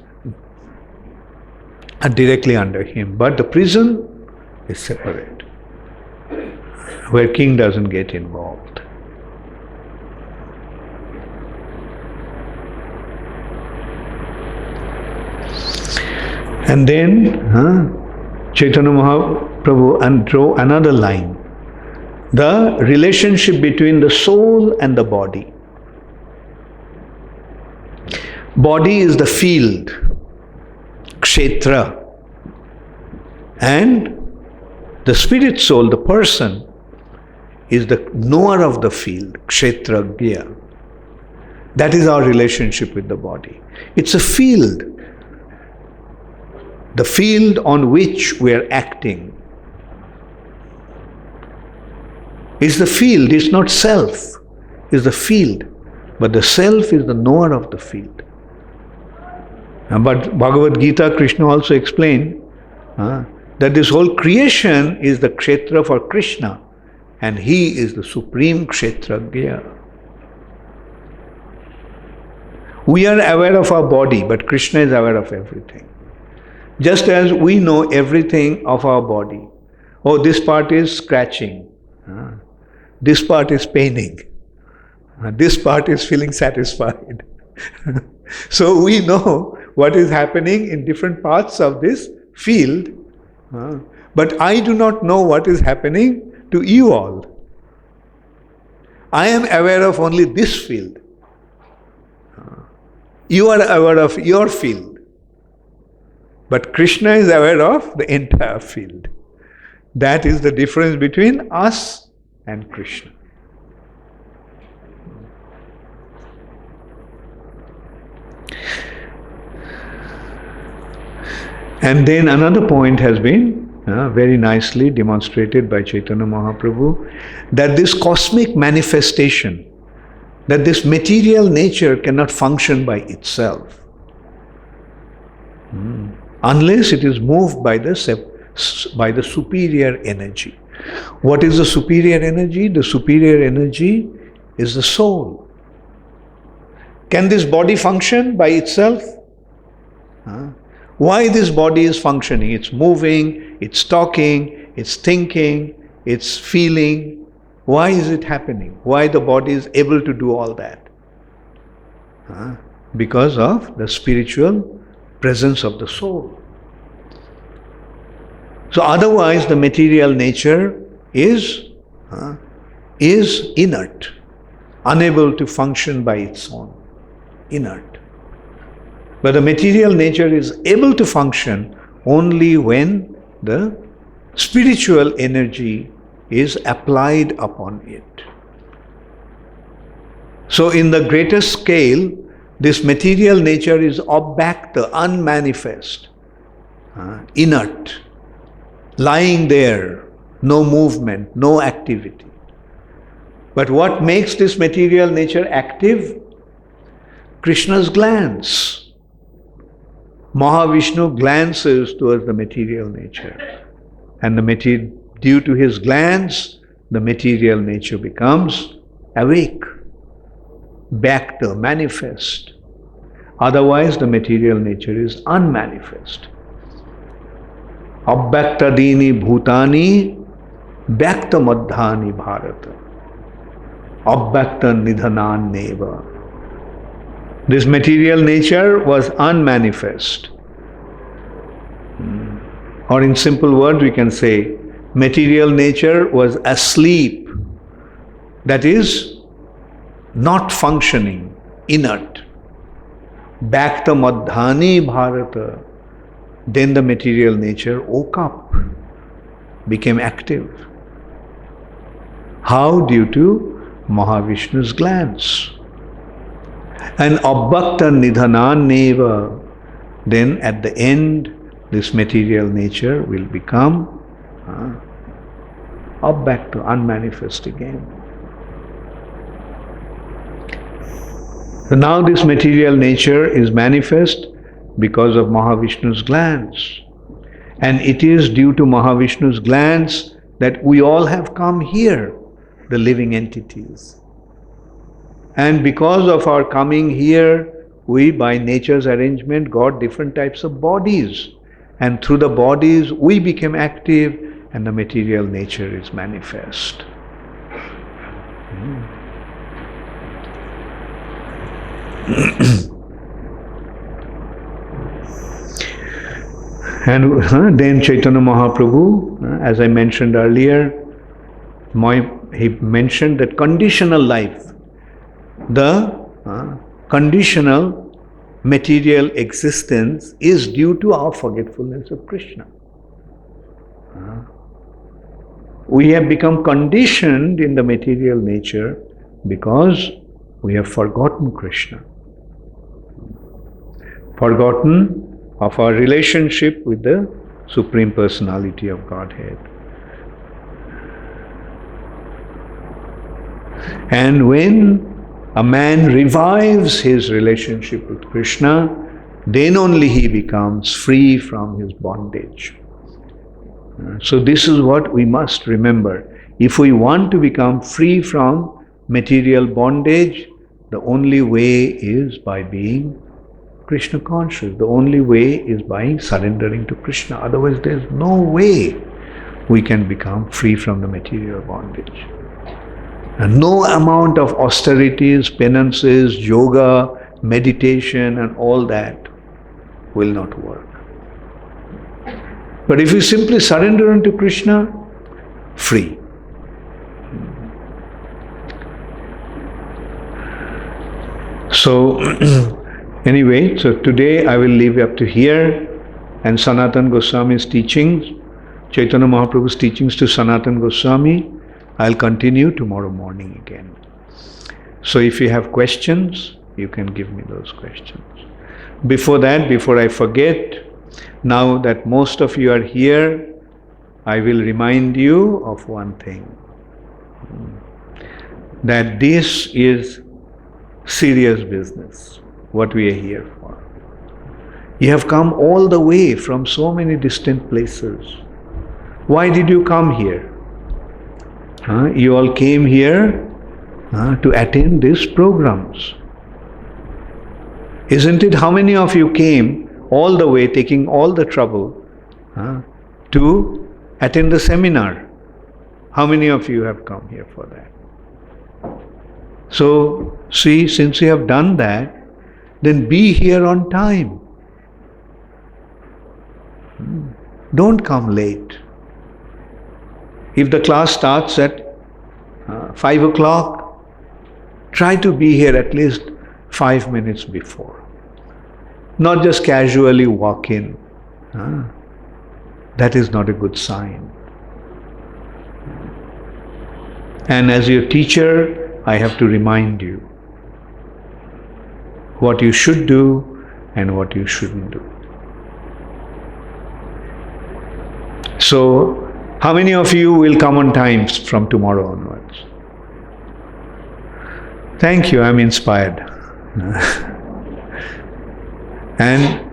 are directly under him. But the prison is separate, where king doesn't get involved. And then Chaitanya Mahaprabhu drew another line. The relationship between the soul and the body. Body is the field, kshetra, and the spirit soul, the person, is the knower of the field, kshetragya. That is our relationship with the body. It's a field, the field on which we are acting. It's the field, it's not self, it's the field. But the self is the knower of the field. But Bhagavad Gita, Krishna also explained that this whole creation is the kshetra for Krishna, and He is the supreme kshetragya. We are aware of our body, but Krishna is aware of everything. Just as we know everything of our body. Oh, this part is scratching. This part is paining. This part is feeling satisfied. So we know what is happening in different parts of this field, but I do not know what is happening to you all. I am aware of only this field. You are aware of your field, but Krishna is aware of the entire field. That is the difference between us and Krishna. And then another point has been very nicely demonstrated by Chaitanya Mahaprabhu, that this cosmic manifestation, that this material nature cannot function by itself unless it is moved by the superior energy. What is the superior energy? The superior energy is the soul. Can this body function by itself? Why this body is functioning? It's moving, it's talking, it's thinking, it's feeling. Why is it happening? Why the body is able to do all that? Because of the spiritual presence of the soul. So otherwise the material nature is inert, unable to function by its own, inert. But the material nature is able to function only when the spiritual energy is applied upon it. So in the greater scale, this material nature is abhakta, unmanifest, inert, lying there, no movement, no activity. But what makes this material nature active? Krishna's glance. Mahavishnu glances towards the material nature. And due to his glance, the material nature becomes awake, bhakta, manifest. Otherwise, the material nature is unmanifest. Abhaktadini bhutani bhakta madhani bharata. Abhakta nidhanan neva. This material nature was unmanifest. Or in simple words, we can say, material nature was asleep. That is, not functioning, inert. Bhakta madhani bharata. Then the material nature woke up, became active. How? Due to Mahavishnu's glance. And abhakta nidhanan neva. Then at the end, this material nature will become abhakta, unmanifest again. So now this material nature is manifest because of Mahavishnu's glance. And it is due to Mahavishnu's glance that we all have come here, the living entities. And because of our coming here, we by nature's arrangement got different types of bodies. And through the bodies we became active and the material nature is manifest. And then Chaitanya Mahaprabhu, as I mentioned earlier, he mentioned that conditional life, the conditional material existence is due to our forgetfulness of Krishna. We have become conditioned in the material nature because we have forgotten Krishna. Forgotten of our relationship with the Supreme Personality of Godhead. And when a man revives his relationship with Krishna, then only he becomes free from his bondage. So this is what we must remember. If we want to become free from material bondage, the only way is by being Krishna conscious. The only way is by surrendering to Krishna. Otherwise there is no way we can become free from the material bondage. And no amount of austerities, penances, yoga, meditation and all that will not work. But if you simply surrender unto Krishna, free. So anyway, so today I will leave up to here, and Sanatana Goswami's teachings, Chaitanya Mahaprabhu's teachings to Sanatana Goswami, I'll continue tomorrow morning again. So if you have questions, you can give me those questions. Before that, before I forget, now that most of you are here, I will remind you of one thing. That this is serious business, what we are here for. You have come all the way from so many distant places. Why did you come here? You all came here to attend these programs. Isn't it? How many of you came all the way, taking all the trouble to attend the seminar? How many of you have come here for that? So, see, since you have done that, then be here on time. Don't come late. If the class starts at 5 o'clock, try to be here at least 5 minutes before. not just casually walk in. That is not a good sign. And as your teacher, I have to remind you what you should do and what you shouldn't do. So, how many of you will come on time from tomorrow onwards? Thank you, I'm inspired. And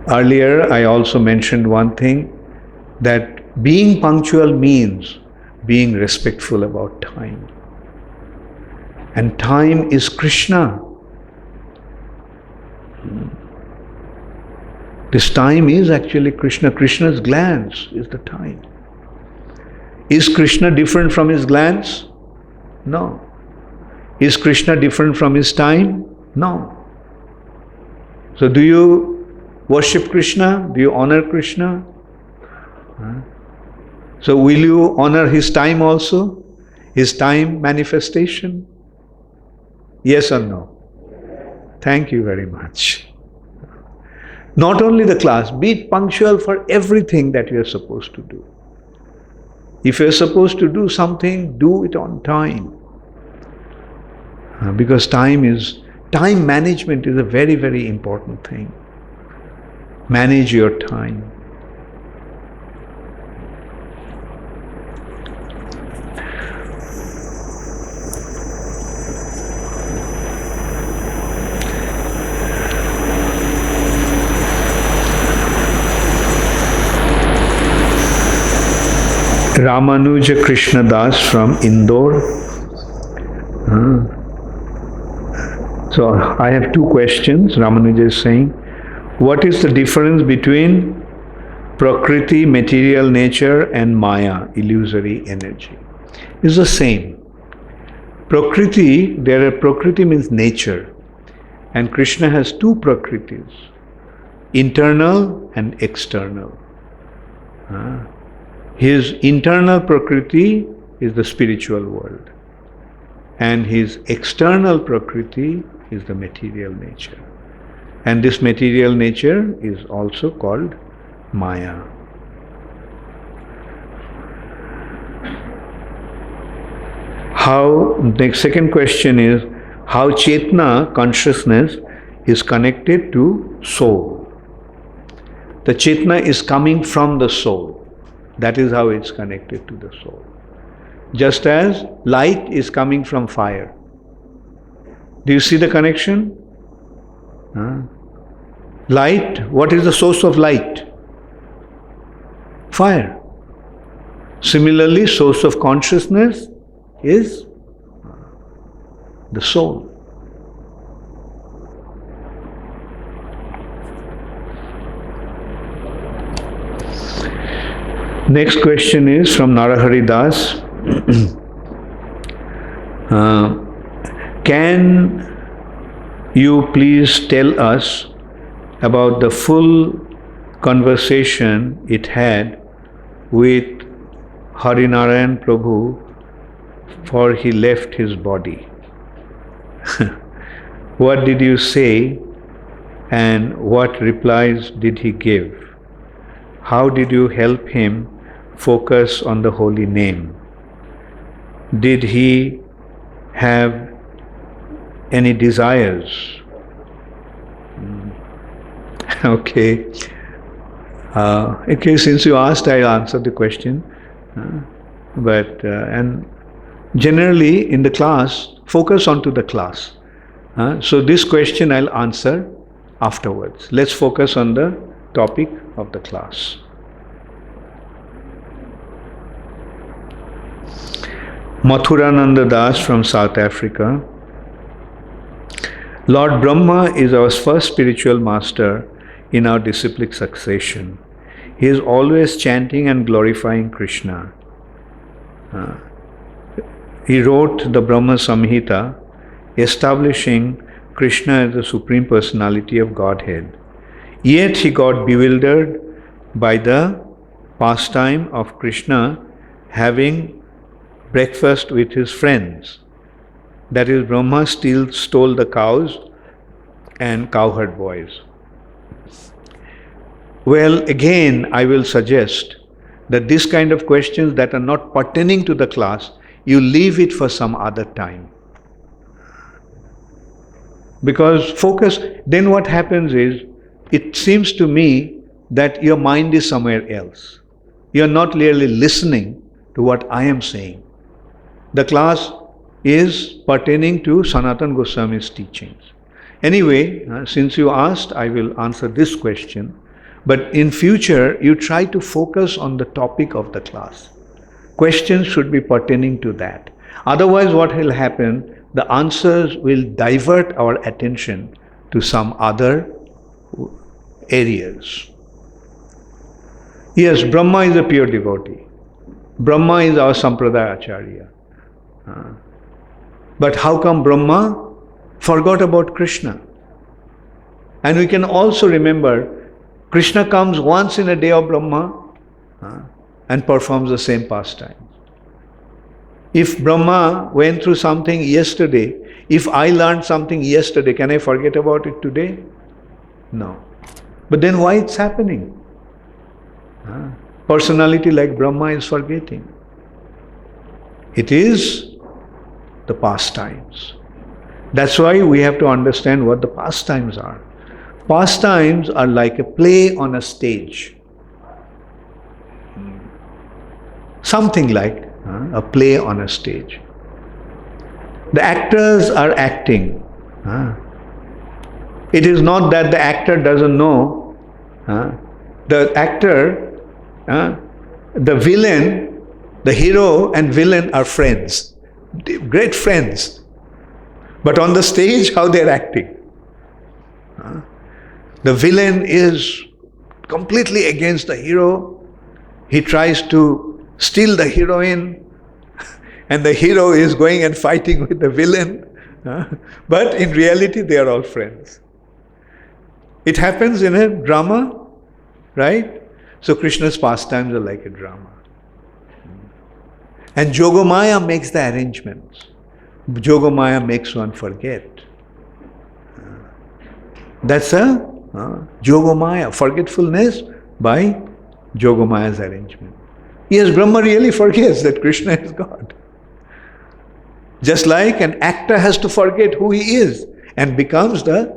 earlier I also mentioned one thing, that being punctual means being respectful about time. And time is Krishna. This time is actually Krishna. Krishna's glance is the time. Is Krishna different from his glance? No. Is Krishna different from his time? No. So do you worship Krishna? Do you honor Krishna? So will you honor his time also? His time manifestation? Yes or no? Thank you very much. Not only the class, be punctual for everything that you are supposed to do. If you are supposed to do something, do it on time. Because time management is a very, very important thing. Manage your time. Ramanuja Krishna Das from Indore. So I have two questions. Ramanuja is saying, what is the difference between Prakriti, material nature, and Maya, illusory energy? It's the same. Prakriti means nature. And Krishna has two Prakritis, internal and external. His internal Prakriti is the spiritual world, and his external Prakriti is the material nature. And this material nature is also called Maya. The second question is, how Chetna, consciousness, is connected to soul. The Chetna is coming from the soul. That is how it's connected to the soul. Just as light is coming from fire. Do you see the connection? Light, what is the source of light? Fire. Similarly, source of consciousness is the soul. Next question is from Narahari Das. Can you please tell us about the full conversation it had with Harinarayan Prabhu before he left his body? What did you say and what replies did he give? How did you help him focus on the holy name? Did he have any desires? Okay, since you asked, I'll answer the question. And generally in the class, focus onto the class. So this question I'll answer afterwards. Let's focus on the topic of the class. Mathurananda Das from South Africa. Lord Brahma is our first spiritual master in our disciplic succession. He is always chanting and glorifying Krishna. He wrote the Brahma Samhita, establishing Krishna as the Supreme Personality of Godhead. Yet he got bewildered by the pastime of Krishna having breakfast with his friends. That is, Brahma still stole the cows and cowherd boys. Well, again, I will suggest that this kind of questions that are not pertaining to the class, you leave it for some other time. Because focus, then what happens is, it seems to me that your mind is somewhere else. You're not really listening to what I am saying. The class is pertaining to Sanatana Goswami's teachings. Anyway, since you asked, I will answer this question. But in future, you try to focus on the topic of the class. Questions should be pertaining to that. Otherwise, what will happen? The answers will divert our attention to some other areas. Yes, Brahma is a pure devotee. Brahma is our Sampradaya Acharya. But how come Brahma forgot about Krishna? And we can also remember, Krishna comes once in a day of Brahma and performs the same pastime. If Brahma went through something yesterday, if I learned something yesterday, can I forget about it today? No. But then why it's happening? Personality like Brahma is forgetting. It is the pastimes. That's why we have to understand what the pastimes are. Pastimes are like a play on a stage. Something like a play on a stage. The actors are acting. It is not that the actor doesn't know. The actor, the villain, the hero and villain are friends. Great friends. But on the stage, how they're acting. The villain is completely against the hero. He tries to steal the heroine, and the hero is going and fighting with the villain. But in reality, they are all friends. It happens in a drama, right? So Krishna's pastimes are like a drama. And Yogamaya makes the arrangements. Yogamaya makes one forget. That's a Yogamaya, forgetfulness by Yogamaya's arrangement. Yes, Brahma really forgets that Krishna is God. Just like an actor has to forget who he is and becomes the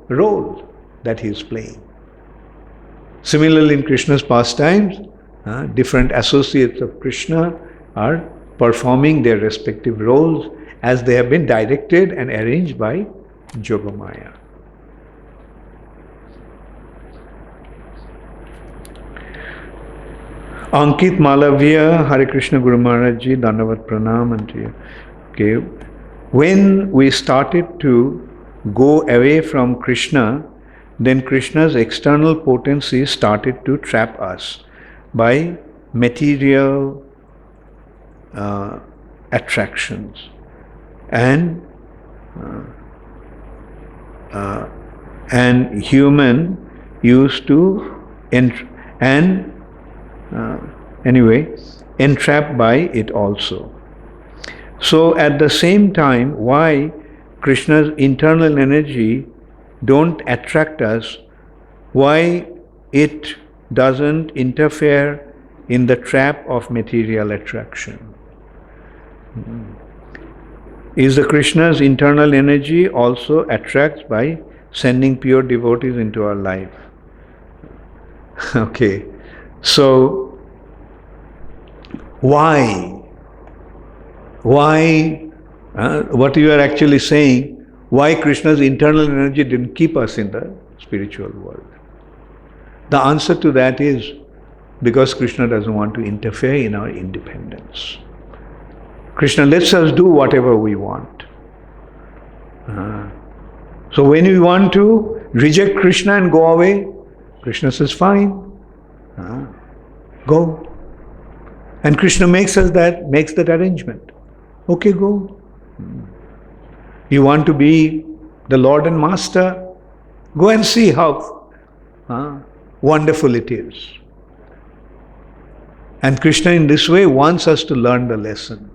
role that he is playing. Similarly, in Krishna's pastimes, different associates of Krishna are performing their respective roles as they have been directed and arranged by Yogamaya. Ankit Malavya, Hare Krishna Guru Maharaj Ji, Dandavat Pranam unto you. Okay. When we started to go away from Krishna, then Krishna's external potency started to trap us by material attractions. And human used to entrapped by it also. So at the same time, why Krishna's internal energy don't attract us, why it doesn't interfere in the trap of material attraction? Is the Krishna's internal energy also attracts by sending pure devotees into our life? Okay, so why? What you are actually saying, why Krishna's internal energy didn't keep us in the spiritual world? The answer to that is because Krishna doesn't want to interfere in our independence. Krishna lets us do whatever we want. So when we want to reject Krishna and go away, Krishna says, fine, go. And Krishna makes that arrangement. Okay, go. You want to be the Lord and Master? Go and see how wonderful it is. And Krishna in this way wants us to learn the lesson.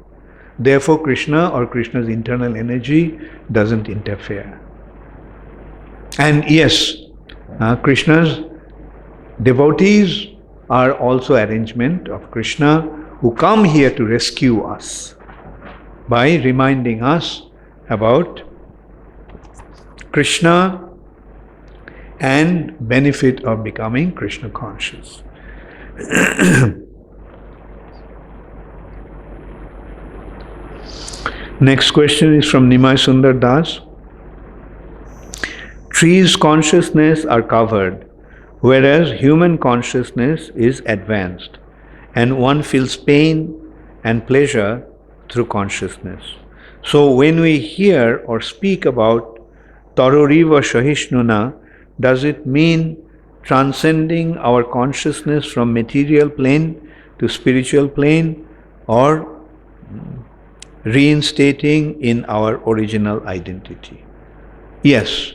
Therefore, Krishna or Krishna's internal energy doesn't interfere. And yes, Krishna's devotees are also arrangement of Krishna who come here to rescue us by reminding us about Krishna and benefit of becoming Krishna conscious. Next question is from Nimai Sundar Das. Trees' consciousness are covered, whereas human consciousness is advanced, and one feels pain and pleasure through consciousness. So when we hear or speak about Taroriva Shahishnuna, does it mean transcending our consciousness from material plane to spiritual plane, or reinstating in our original identity? Yes,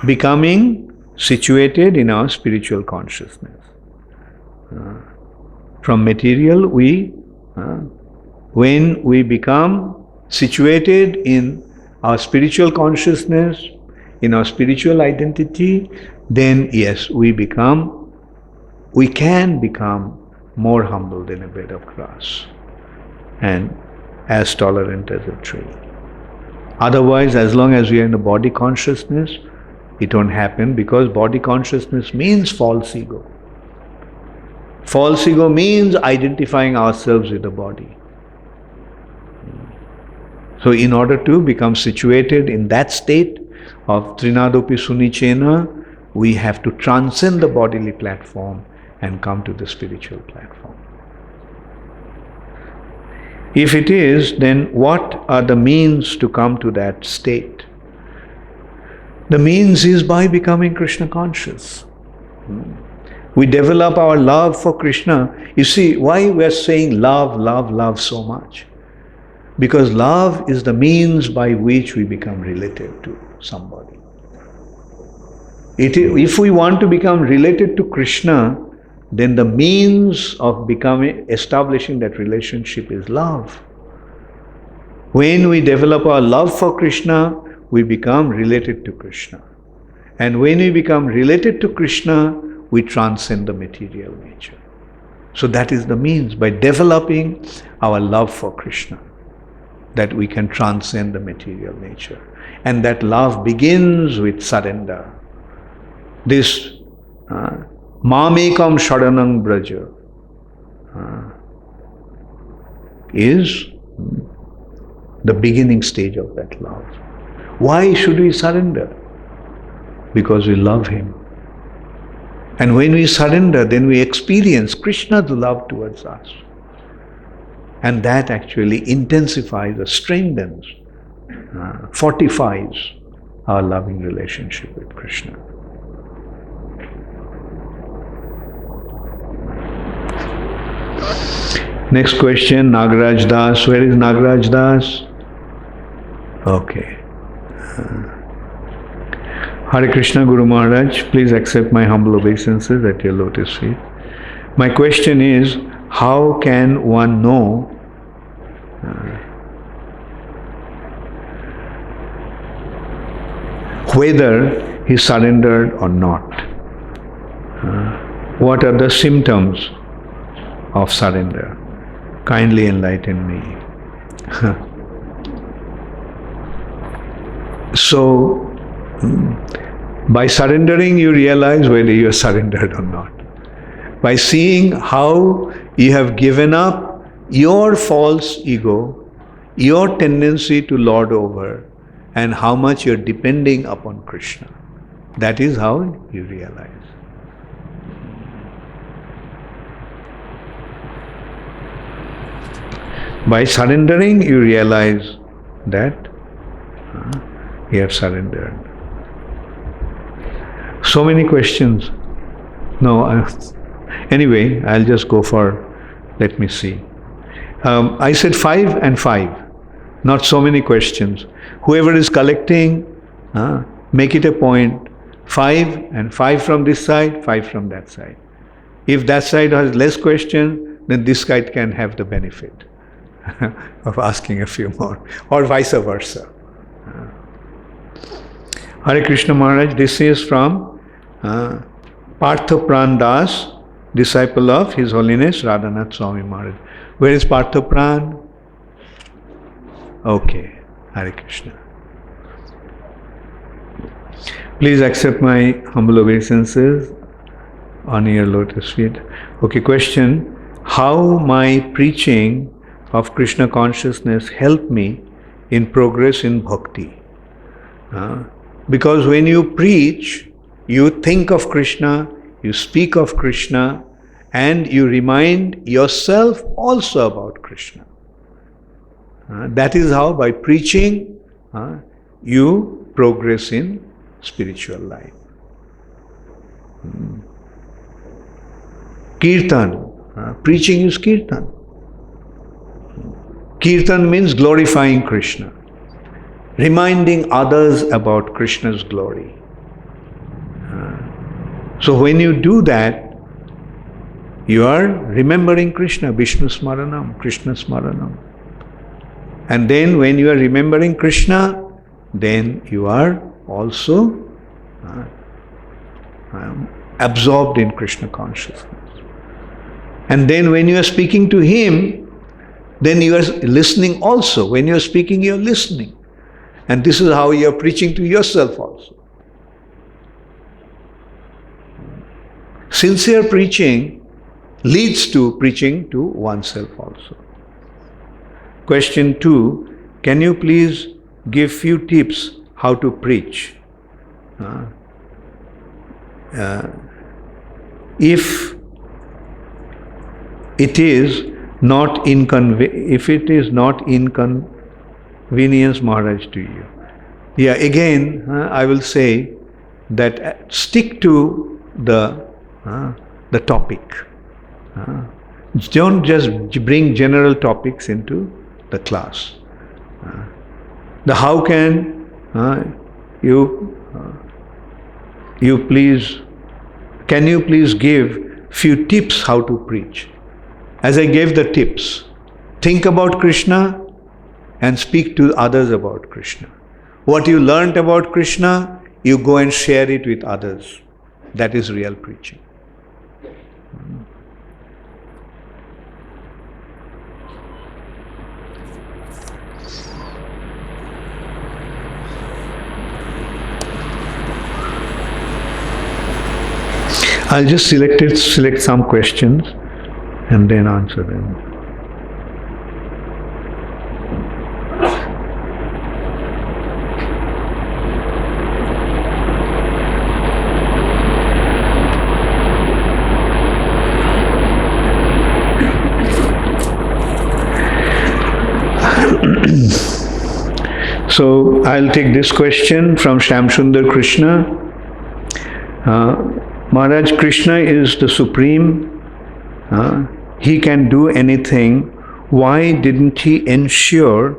becoming situated in our spiritual consciousness. From material, when we become situated in our spiritual consciousness, in our spiritual identity, then yes, we can become more humble than a blade of grass and as tolerant as a tree. Otherwise, as long as we are in the body consciousness, it won't happen, because body consciousness means false ego. False ego means identifying ourselves with the body. So in order to become situated in that state of Trinadopi Sunichena, we have to transcend the bodily platform and come to the spiritual platform. If it is, then what are the means to come to that state? The means is by becoming Krishna conscious. We develop our love for Krishna. You see, why we are saying love, love, love so much? Because love is the means by which we become related to somebody. If we want to become related to Krishna, then the means of establishing that relationship is love. When we develop our love for Krishna, we become related to Krishna. And when we become related to Krishna, we transcend the material nature. So that is the means, by developing our love for Krishna, that we can transcend the material nature. And that love begins with surrender. This Mamekam Sharanam Braja is the beginning stage of that love. Why should we surrender? Because we love Him. And when we surrender, then we experience Krishna's love towards us. And that actually intensifies or strengthens, fortifies our loving relationship with Krishna. Next question, Nagaraj Das. Where is Nagaraj Das? Okay. Hare Krishna Guru Maharaj, please accept my humble obeisances at your lotus feet. My question is, how can one know whether he surrendered or not? What are the symptoms of surrender? Kindly enlighten me. So, by surrendering, you realize whether you are surrendered or not. By seeing how you have given up your false ego, your tendency to lord over, and how much you are depending upon Krishna. That is how you realize. By surrendering, you realize that you have surrendered. So many questions. Anyway, I'll just go for, let me see. I said 5 and 5, not so many questions. Whoever is collecting, make it a point, 5 and 5 from this side, 5 from that side. If that side has less questions, then this side can have the benefit of asking a few more, or vice versa. Hare Krishna Maharaj, this is from Uh, Partha Pran Das, disciple of His Holiness Radhanath Swami Maharaj. Where is Partha Pran? Okay, Hare Krishna. Please accept my humble obeisances on your lotus feet. Okay, question. How my preaching of Krishna consciousness helped me in progress in bhakti? Because when you preach, you think of Krishna, you speak of Krishna, and you remind yourself also about Krishna. That is how, by preaching, you progress in spiritual life. Kirtan. Preaching is kirtan. Kirtan means glorifying Krishna, reminding others about Krishna's glory. So when you do that, you are remembering Krishna, Vishnu Smaranam, Krishna Smaranam. And then when you are remembering Krishna, then you are also absorbed in Krishna consciousness. And then when you are speaking to Him, then you are listening also. When you are speaking, you are listening. And this is how you are preaching to yourself also. Sincere preaching leads to preaching to oneself also. Question 2. Can you please give few tips how to preach? If it is not inconvenience Maharaj to you. Yeah, again, I will say that stick to the topic. Don't just bring general topics into the class. How can you please give few tips how to preach? As I gave the tips, think about Krishna and speak to others about Krishna. What you learnt about Krishna, you go and share it with others. That is real preaching. I'll just select some questions and then answer them. So I'll take this question from Shamsundar Krishna. Maharaj, Krishna is the supreme. He can do anything. Why didn't He ensure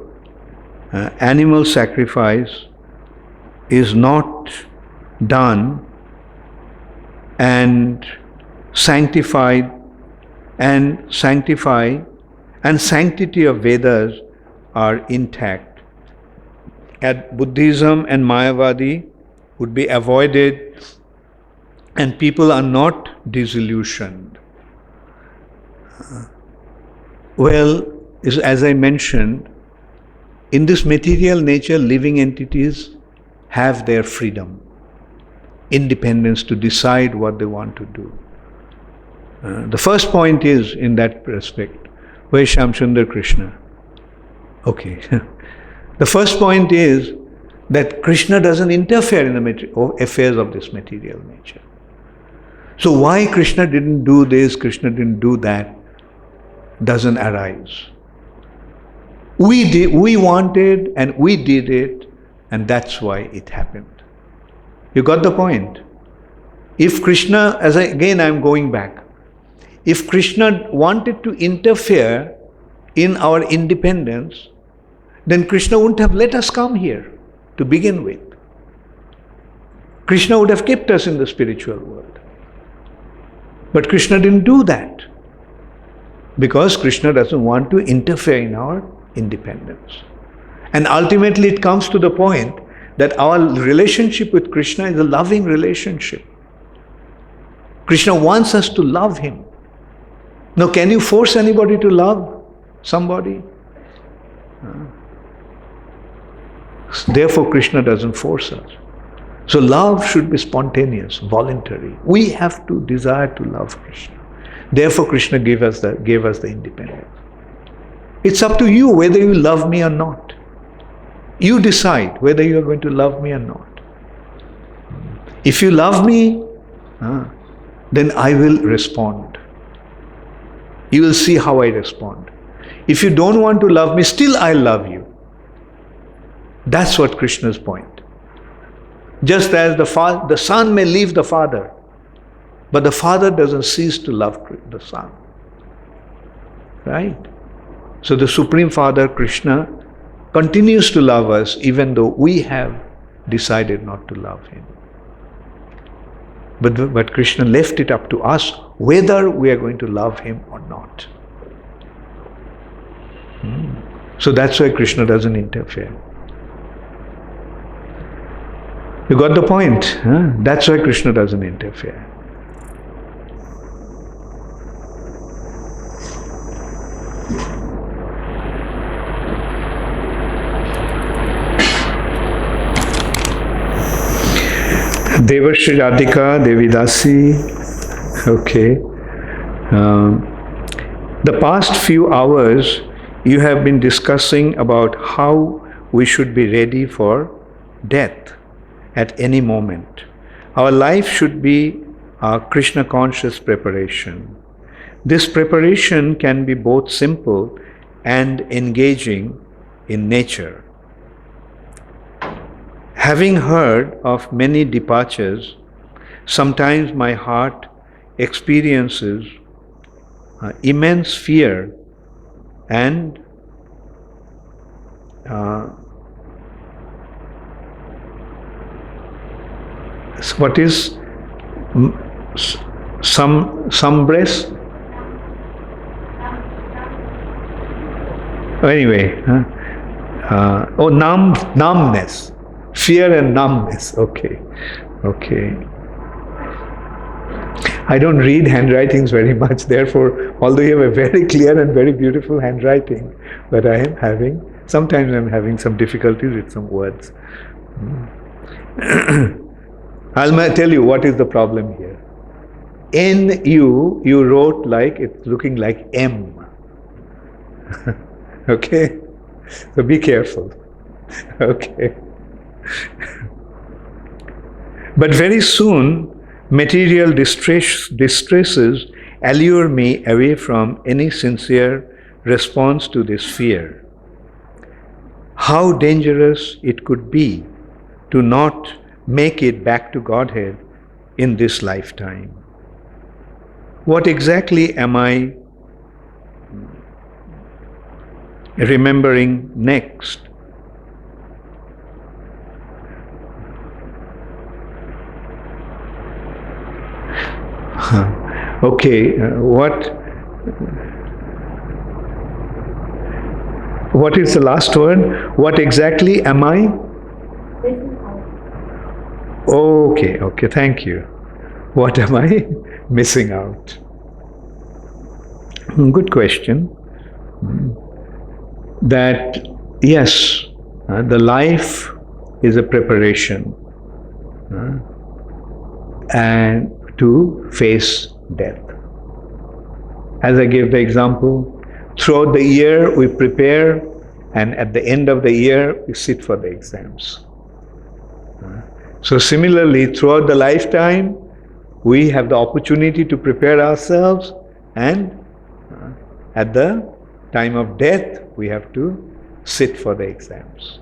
animal sacrifice is not done and sanctify and sanctity of Vedas are intact? At Buddhism and Mayavadi would be avoided and people are not disillusioned. Well, as I mentioned, in this material nature, living entities have their freedom, independence to decide what they want to do. The first point is, in that respect, where is Shamsundar Krishna? Okay. The first point is that Krishna doesn't interfere in the affairs of this material nature. So why Krishna didn't do this, Krishna didn't do that, doesn't arise. We wanted and we did it, and that's why it happened. You got the point? If Krishna, I'm going back, if Krishna wanted to interfere in our independence, then Krishna wouldn't have let us come here to begin with. Krishna would have kept us in the spiritual world. But Krishna didn't do that because Krishna doesn't want to interfere in our independence. And ultimately it comes to the point that our relationship with Krishna is a loving relationship. Krishna wants us to love him. Now, can you force anybody to love somebody? Therefore, Krishna doesn't force us. So love should be spontaneous, voluntary. We have to desire to love Krishna. Therefore, Krishna gave us the independence. It's up to you whether you love me or not. You decide whether you are going to love me or not. If you love me, then I will respond. You will see how I respond. If you don't want to love me, still I love you. That's what Krishna's point. Just as the son may leave the father, but the father doesn't cease to love the son. Right? So the Supreme Father, Krishna, continues to love us even though we have decided not to love him. But Krishna left it up to us whether we are going to love him or not. So that's why Krishna doesn't interfere. You got the point? Huh? That's why Krishna doesn't interfere. Devarshi Radhika, Devidasi. Okay. The past few hours you have been discussing about how we should be ready for death at any moment. Our life should be a Krishna conscious preparation. This preparation can be both simple and engaging in nature. Having heard of many departures, sometimes my heart experiences immense fear and what is some breast? Anyway, numbness. Fear and numbness. Okay. I don't read handwritings very much, therefore, although you have a very clear and very beautiful handwriting, but sometimes I'm having some difficulties with some words. I'll tell you what is the problem here. N you wrote like it's looking like M. Okay? So be careful. Okay. But very soon, material distresses allure me away from any sincere response to this fear. How dangerous it could be to not make it back to Godhead in this lifetime. What exactly am I remembering next? Okay, what is the last word? What exactly am I? Okay, thank you. What am I missing out? Good question. That, yes, the life is a preparation and to face death. As I gave the example, throughout the year we prepare, and at the end of the year we sit for the exams. So similarly, throughout the lifetime, we have the opportunity to prepare ourselves, and at the time of death, we have to sit for the exams.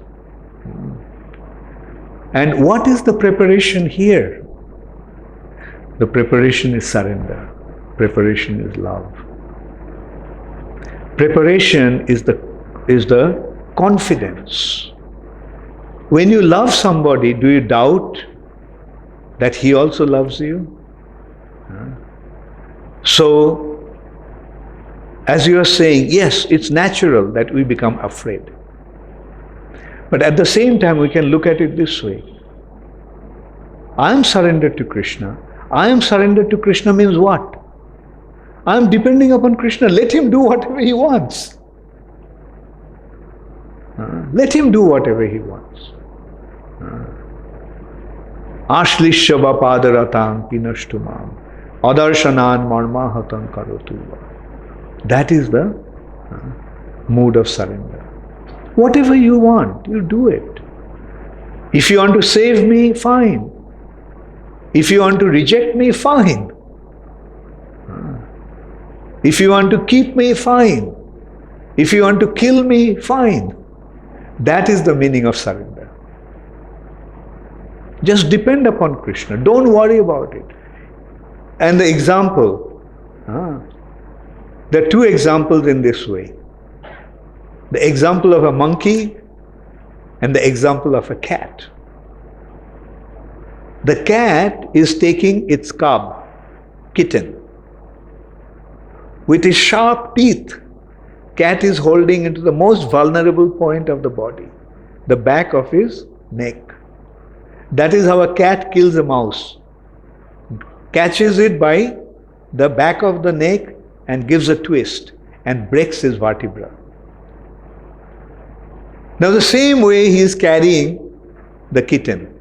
And what is the preparation here? The preparation is surrender. Preparation is love. Preparation is the confidence. When you love somebody, do you doubt that he also loves you? So, as you are saying, yes, it's natural that we become afraid. But at the same time, we can look at it this way. I am surrendered to Krishna. I am surrendered to Krishna means what? I am depending upon Krishna. Let him do whatever he wants. Let him do whatever he wants. Ashlishya padaratan pinashtumam adarshanan marmahatan karotuva. That is the mood of surrender. Whatever you want, you do it. If you want to save me, fine. If you want to reject me, fine. If you want to keep me, fine. If you want to kill me, fine. That is the meaning of surrender. Just depend upon Krishna. Don't worry about it. And the example, there are two examples in this way. The example of a monkey and the example of a cat. The cat is taking its cub, kitten. With his sharp teeth, cat is holding into the most vulnerable point of the body, the back of his neck. That is how a cat kills a mouse. Catches it by the back of the neck and gives a twist and breaks his vertebra. Now the same way he is carrying the kitten.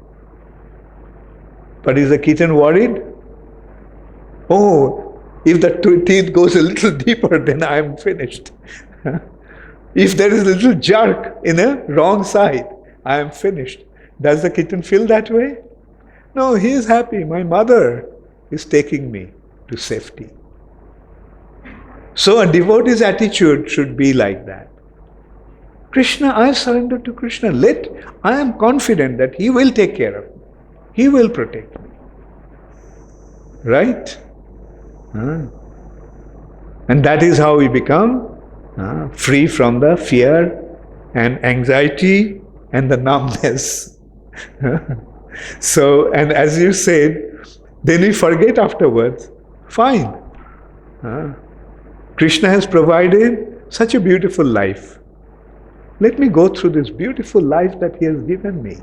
But is the kitten worried? Oh, if the teeth goes a little deeper, then I am finished. If there is a little jerk in a wrong side, I am finished. Does the kitten feel that way? No, he is happy. My mother is taking me to safety. So a devotee's attitude should be like that. Krishna, I surrender to Krishna. I am confident that he will take care of me. He will protect me. Right? And that is how we become free from the fear and anxiety and the numbness. So, and as you said, then we forget afterwards. Fine. Krishna has provided such a beautiful life. Let me go through this beautiful life that he has given me.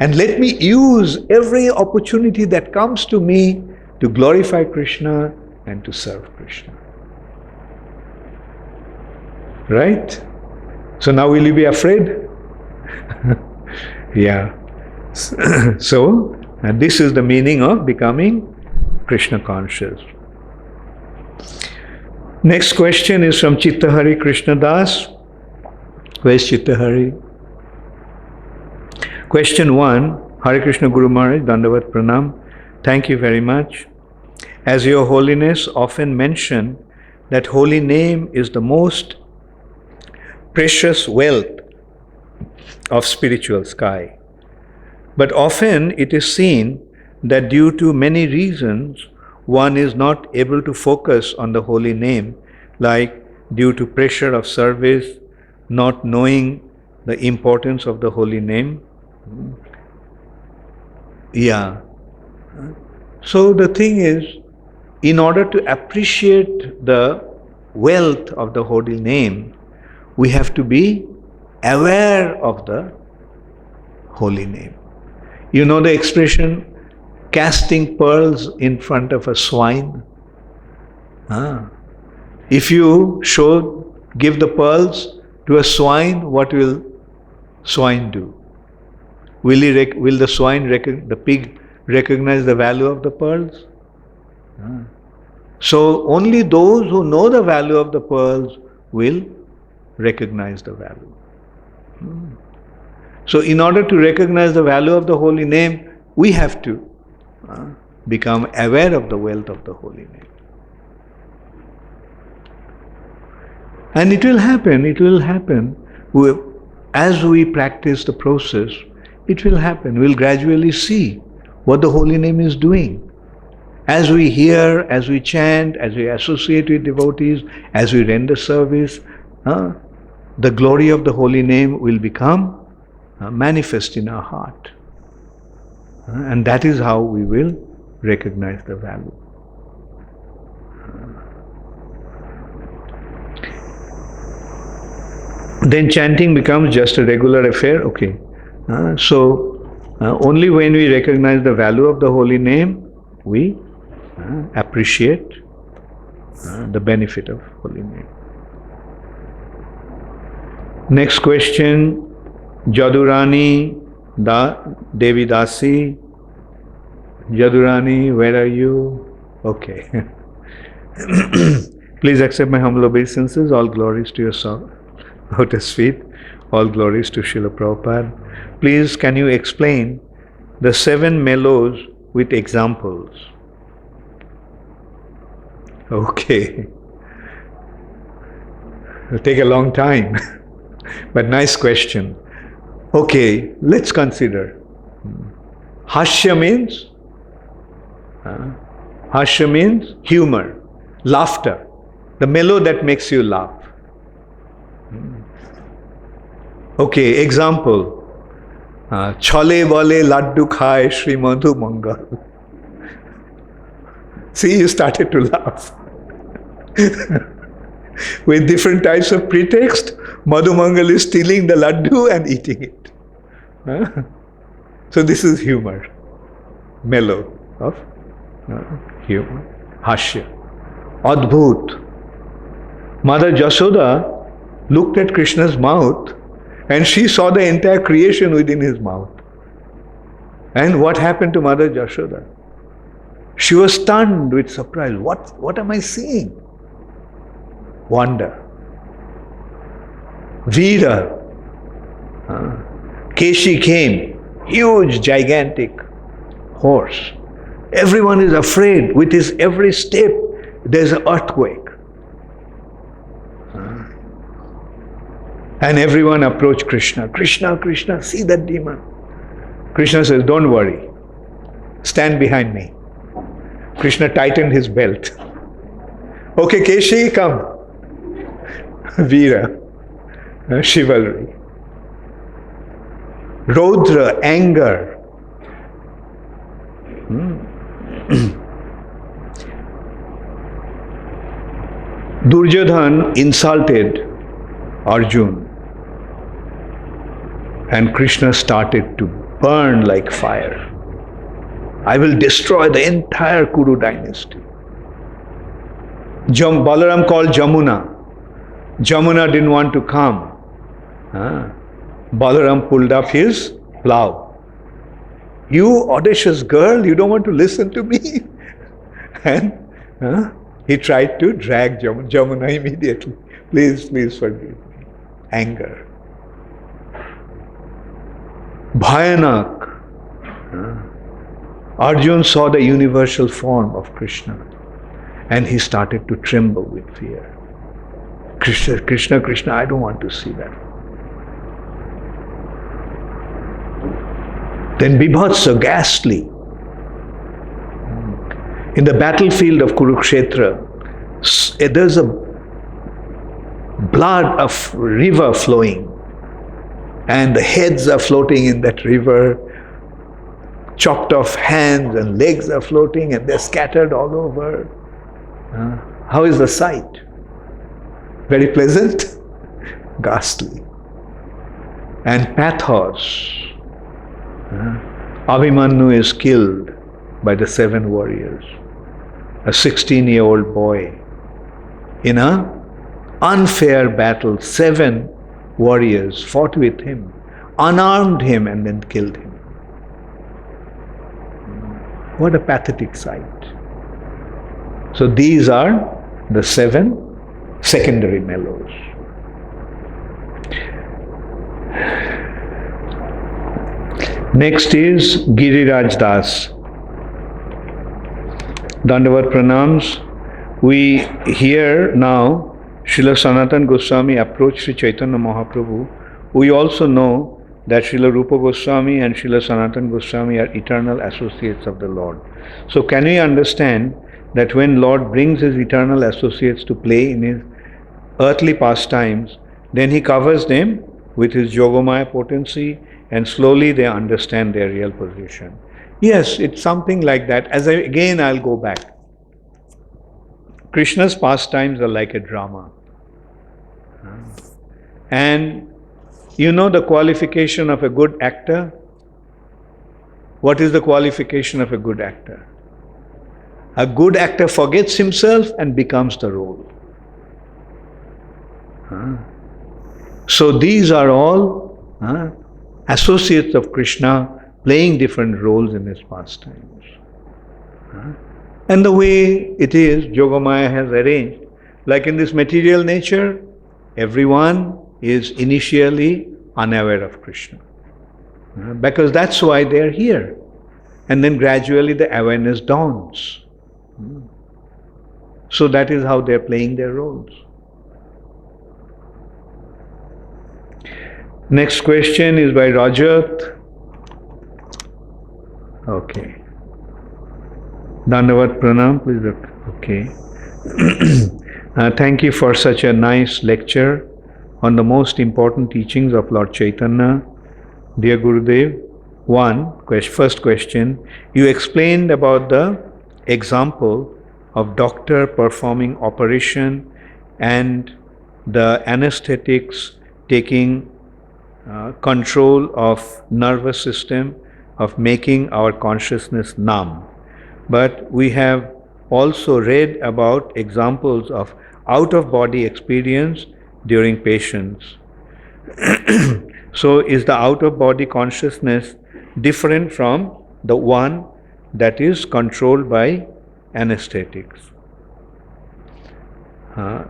And let me use every opportunity that comes to me to glorify Krishna and to serve Krishna. Right? So now will you be afraid? Yeah. So, and this is the meaning of becoming Krishna conscious. Next question is from Chittahari Krishna Das. Where's Chittahari? Question 1. Hare Krishna Guru Maharaj, Dandavat Pranam. Thank you very much. As Your Holiness often mention that holy name is the most precious wealth of spiritual sky. But often it is seen that due to many reasons, one is not able to focus on the holy name, like due to pressure of service, not knowing the importance of the holy name. Yeah. So the thing is, in order to appreciate the wealth of the holy name, we have to be aware of the holy name. You know the expression, casting pearls in front of a swine? If you give the pearls to a swine, what will swine do? Will the pig recognize the value of the pearls? So only those who know the value of the pearls will recognize the value. So in order to recognize the value of the holy name, we have to become aware of the wealth of the holy name. And it will happen. As we practice the process, it will happen. We'll gradually see what the holy name is doing. As we hear, as we chant, as we associate with devotees, as we render service, the glory of the holy name will become manifest in our heart. And that is how we will recognize the value. Then chanting becomes just a regular affair. Okay. So Only when we recognize the value of the holy name, we appreciate the benefit of holy name. Next question, Jadurani Devi Dasi. Jadurani, where are you? Okay. Please accept my humble obeisances. All glories to your lotus feet. All glories to Srila Prabhupada. Please, can you explain the 7 mellows with examples? Okay. It'll take a long time. But nice question. Okay, let's consider. Hashya means? Hashya means humor, laughter. The mellow that makes you laugh. Okay, example. Chole bole laddu khai Shri Madhu Mangal. See, you started to laugh. With different types of pretext, Madhu Mangal is stealing the laddu and eating it. So this is humor, mellow of humor, hashya. Adbhut. Mother Jashoda looked at Krishna's mouth and she saw the entire creation within his mouth. And what happened to Mother Jashoda? She was stunned with surprise. What am I seeing? Wonder. Veera. Keshi came, huge, gigantic horse. Everyone is afraid. With his every step, there's an earthquake. And everyone approached Krishna. Krishna, Krishna, see that demon. Krishna says, don't worry. Stand behind me. Krishna tightened his belt. Okay, Keshi, come. Veera, chivalry. Rodra, anger. Duryodhan insulted Arjun. And Krishna started to burn like fire. I will destroy the entire Kuru dynasty. Balaram called Jamuna. Jamuna didn't want to come. Balaram pulled up his plow. You audacious girl, you don't want to listen to me? And he tried to drag Jamuna immediately. Please, please forgive me. Anger. Bhayanak. Arjun saw the universal form of Krishna and he started to tremble with fear. Krishna, Krishna, Krishna, I don't want to see that. Then Bibhatsa, ghastly. In the battlefield of Kurukshetra, there's a blood of river flowing and the heads are floating in that river. Chopped off hands and legs are floating and they're scattered all over. How is the sight? Very pleasant? Ghastly. And pathos. Abhimanyu is killed by the 7 warriors. A 16-year-old boy. In an unfair battle, 7 warriors fought with him, unarmed him and then killed him. What a pathetic sight. So these are the 7 secondary mellows. Next is Giriraj Das. Dandavat Pranams. We hear now Srila Sanatana Goswami approached Sri Chaitanya Mahaprabhu. We also know that Srila Rupa Goswami and Srila Sanatana Goswami are eternal associates of the Lord. So can we understand that when Lord brings his eternal associates to play in his earthly pastimes, then he covers them with his Yogamaya potency and slowly they understand their real position. Yes, it's something like that. Again, I'll go back. Krishna's pastimes are like a drama. And you know the qualification of a good actor? What is the qualification of a good actor? A good actor forgets himself and becomes the role. So these are all associates of Krishna playing different roles in his pastimes. And the way it is, Yogamaya has arranged, like in this material nature, everyone is initially unaware of Krishna. Because that's why they are here. And then gradually the awareness dawns. So that is how they are playing their roles. Next question is by Rajat. Okay. Dandavat Pranam, please. Okay. Thank you for such a nice lecture on the most important teachings of Lord Chaitanya. Dear Gurudev, first question, you explained about the example of doctor performing operation and the anesthetics taking control of nervous system, of making our consciousness numb. But we have also read about examples of out-of-body experience during patients. So is the out-of-body consciousness different from the one that is controlled by anesthetics? I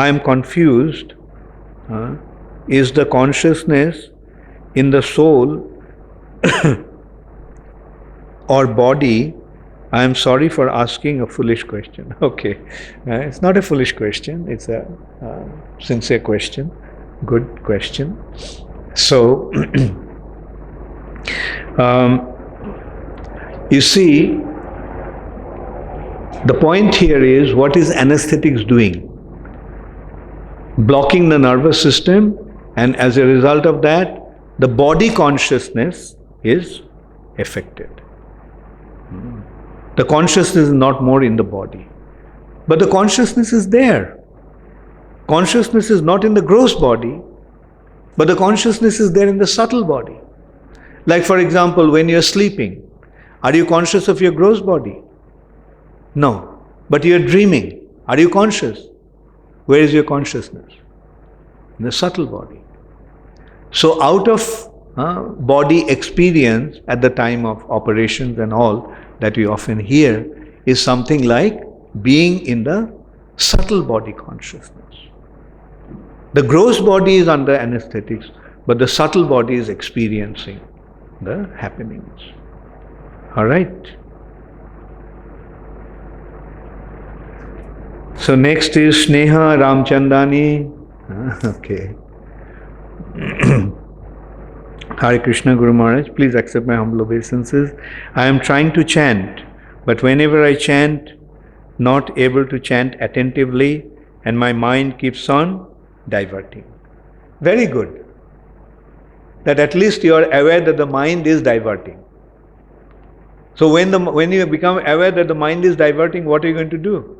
am confused. Is the consciousness in the soul or body? I am sorry for asking a foolish question. Okay, it's not a foolish question, it's a sincere question. Good question. So, you see, the point here is, what is anesthetics doing? Blocking the nervous system, and as a result of that, the body consciousness is affected. The consciousness is not more in the body, but the consciousness is there. Consciousness is not in the gross body, but the consciousness is there in the subtle body. Like, for example, when you're sleeping, are you conscious of your gross body? No. But you're dreaming. Are you conscious? Where is your consciousness? In the subtle body. So out of body experience at the time of operations and all that we often hear is something like being in the subtle body consciousness. The gross body is under anesthetics, but the subtle body is experiencing the happenings. All right. So next is Sneha Ramchandani. Okay. Hare Krishna Guru Maharaj, please accept my humble obeisances. I am trying to chant, but whenever I chant, not able to chant attentively, and my mind keeps on diverting. Very good. That at least you are aware that the mind is diverting. So when you become aware that the mind is diverting, what are you going to do?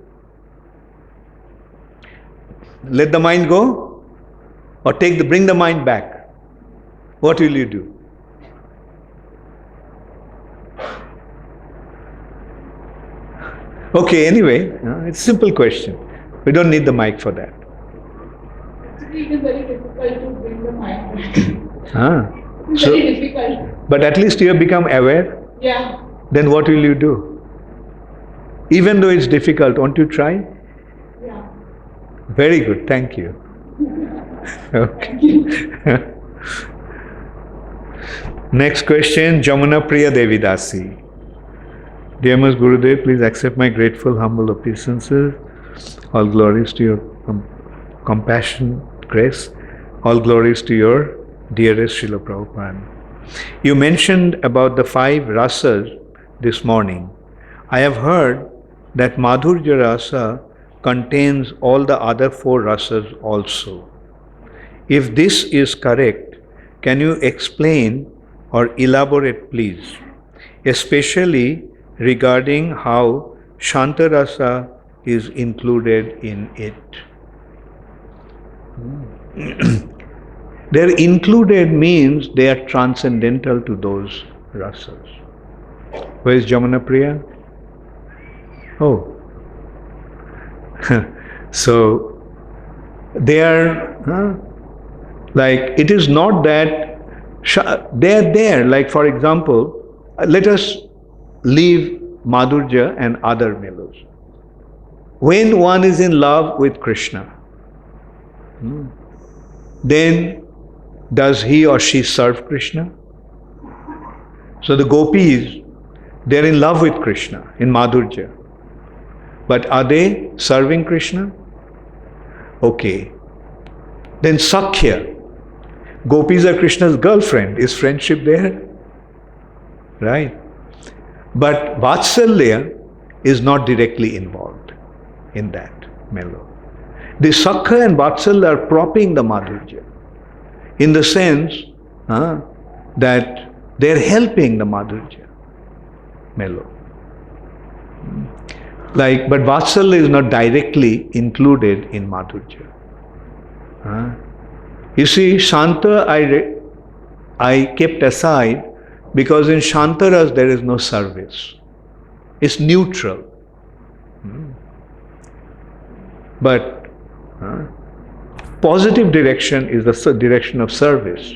Let the mind go, or bring the mind back? What will you do? Okay, anyway, it's a simple question. We don't need the mic for that. Actually, it is very difficult to bring the mind back. It's So, very difficult. but at least you have become aware. Yeah. Then what will you do? Even though it's difficult, won't you try? Yeah. Very good, thank you. Okay. Thank you. Next question, Jamuna Priya Devidasi. Dear Ms. Gurudev, please accept my grateful, humble obeisances. All glories to your compassion, grace. All glories to your dearest Srila Prabhupada. You mentioned about the 5 rasas this morning. I have heard that Madhurya rasa contains all the other 4 rasas also. If this is correct, can you explain or elaborate, please, especially regarding how Shantarasa is included in it? They're included means they are transcendental to those rasas. Where is Jamuna Priya? Oh. So they are like, it is not that they are there. Like, for example, let us leave Madhurya and other mellows. When one is in love with Krishna, then does he or she serve Krishna? So the gopis, they are in love with Krishna in Madhurya. But are they serving Krishna? Okay. Then Sakhya. Gopis are Krishna's girlfriend. Is friendship there? Right. But Vatsalya is not directly involved in that mellow. The Sakha and Vatsalya are propping the Madhurya in the sense that they are helping the Madhurya mellow. Like, but Vatsalya is not directly included in Madhurya. You see, Shanta I kept aside because in Shantaras there is no service. It's neutral. But positive direction is the direction of service.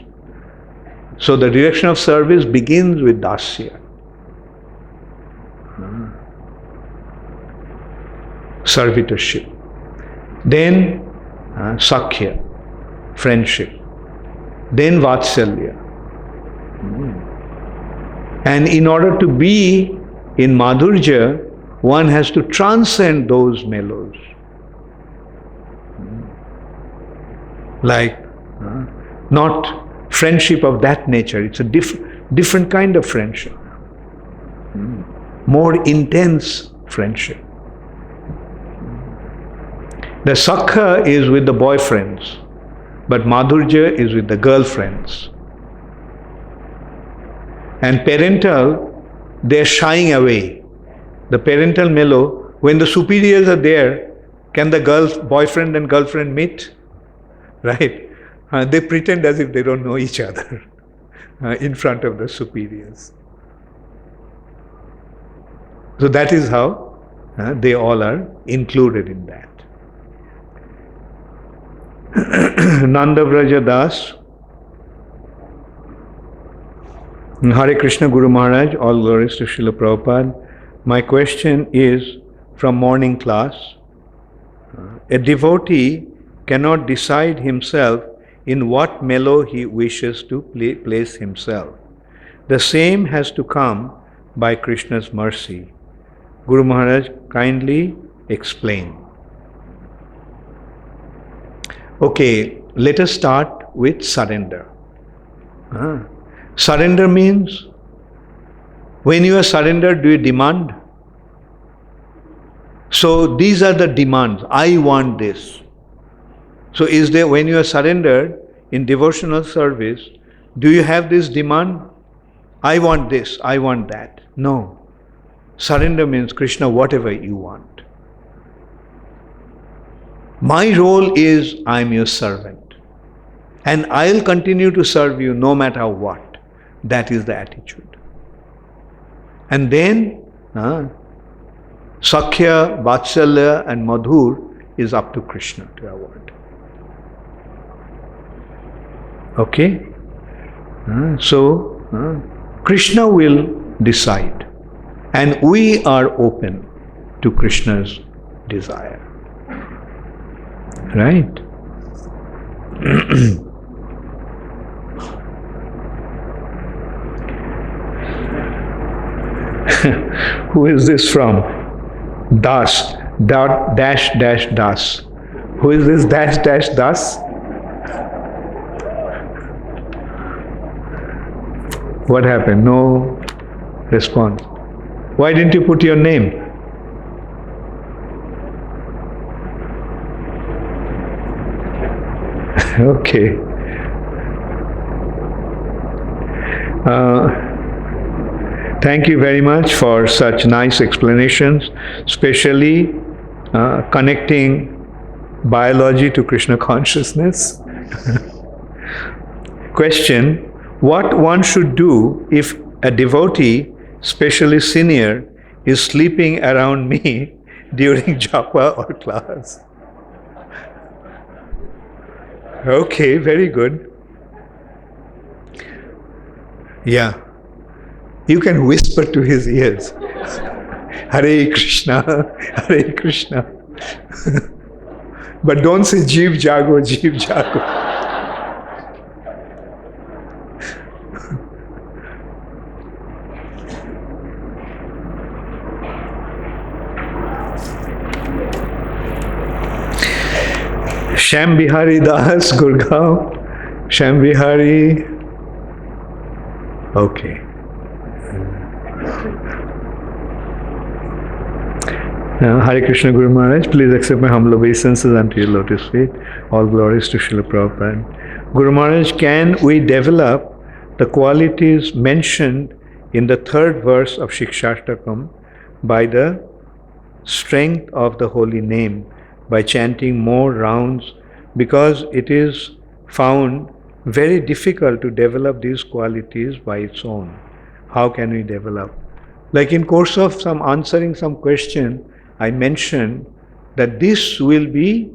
So the direction of service begins with dasya. Servitorship. Then sakhya, friendship. Then vatsalya. And in order to be in Madhurya, one has to transcend those mellows. Like, not friendship of that nature. It's a different kind of friendship. More intense friendship. The Sakha is with the boyfriends, but Madhurya is with the girlfriends. And parental, they're shying away. The parental mellow, when the superiors are there, can the boyfriend and girlfriend meet? Right? They pretend as if they don't know each other in front of the superiors. So that is how they all are included in that. Nanda Vraja Das. Hare Krishna Guru Maharaj, all glories to Srila Prabhupada. My question is from morning class. A devotee cannot decide himself in what mellow he wishes to place himself. The same has to come by Krishna's mercy. Guru Maharaj, kindly explain. Okay, let us start with surrender. Surrender means, when you are surrendered, do you demand? So these are the demands. I want this. So is there, when you are surrendered in devotional service, do you have this demand? I want this, I want that. No. Surrender means, Krishna, whatever you want. My role is, I am your servant. And I'll continue to serve you no matter what. That is the attitude. And then, Sakhya, Vatsalya and Madhur is up to Krishna to award. Okay? So, Krishna will decide. And we are open to Krishna's desire. Right? Who is this from? Das. Dash dash das. Who is this dash dash das? What happened? No response. Why didn't you put your name? Okay. Thank you very much for such nice explanations, especially connecting biology to Krishna consciousness. Question: what one should do if a devotee, especially senior, is sleeping around me during japa or class? Okay, very good. Yeah. You can whisper to his ears. Hare Krishna, Hare Krishna. But don't say Jeev Jago, Jeev Jago. Sham Bihari Das, Gurgaon. Sham Bihari. Okay. Hare Krishna Guru Maharaj, please accept my humble obeisances unto your lotus feet. All glories to Srila Prabhupada. Guru Maharaj, can we develop the qualities mentioned in the third verse of Shikshashtakam by the strength of the holy name, by chanting more rounds, because it is found very difficult to develop these qualities by its own? How can we develop? Like in course of some answering some question, I mentioned that this will be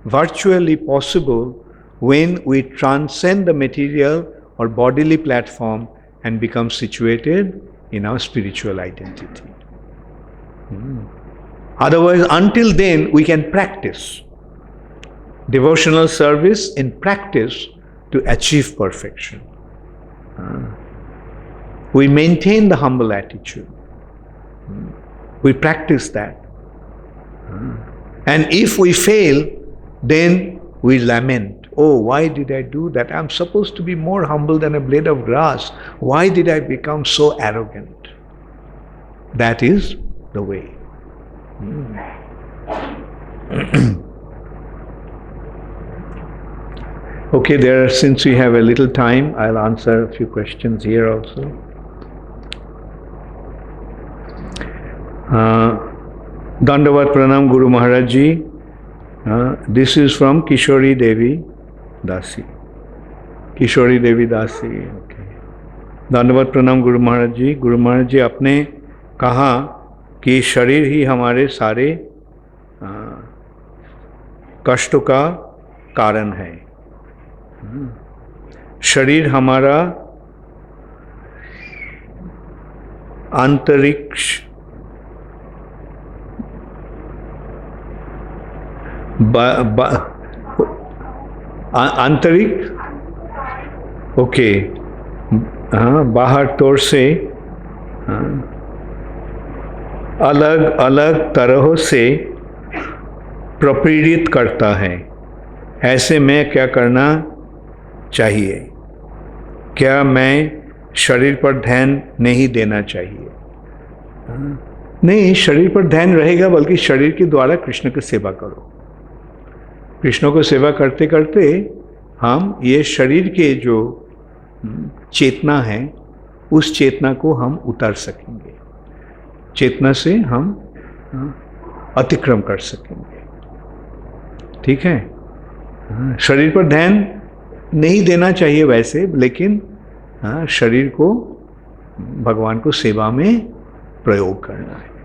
virtually possible when we transcend the material or bodily platform and become situated in our spiritual identity. Otherwise, until then, we can practice devotional service in practice to achieve perfection. We maintain the humble attitude. We practice that. And if we fail, then we lament. Oh, why did I do that? I'm supposed to be more humble than a blade of grass. Why did I become so arrogant? That is the way. Okay, since we have a little time, I'll answer a few questions here also. Dandavat Pranam Guru Maharaj Ji. This is from Kishori Devi Dasi. Kishori Devi Dasi. Okay. Dandavat Pranam Guru Maharaj Ji. Guru Maharaj Ji, आपने कहा कि शरीर ही हमारे सारे कष्टों का कारण है. शरीर हमारा अंतरिक्ष आंतरिक ओके बाहर तौर से अलग अलग तरह से प्रपीड़ित करता है. ऐसे में क्या करना चाहिए? क्या मैं शरीर पर ध्यान नहीं देना चाहिए? नहीं, शरीर पर ध्यान रहेगा, बल्कि शरीर के द्वारा कृष्ण की सेवा करो. कृष्ण को सेवा करते करते हम ये शरीर के जो चेतना है, उस चेतना को हम उतार सकेंगे. चेतना से हम अतिक्रम कर सकेंगे. ठीक है. शरीर पर ध्यान नहीं देना चाहिए वैसे, लेकिन शरीर को भगवान को सेवा में प्रयोग करना है.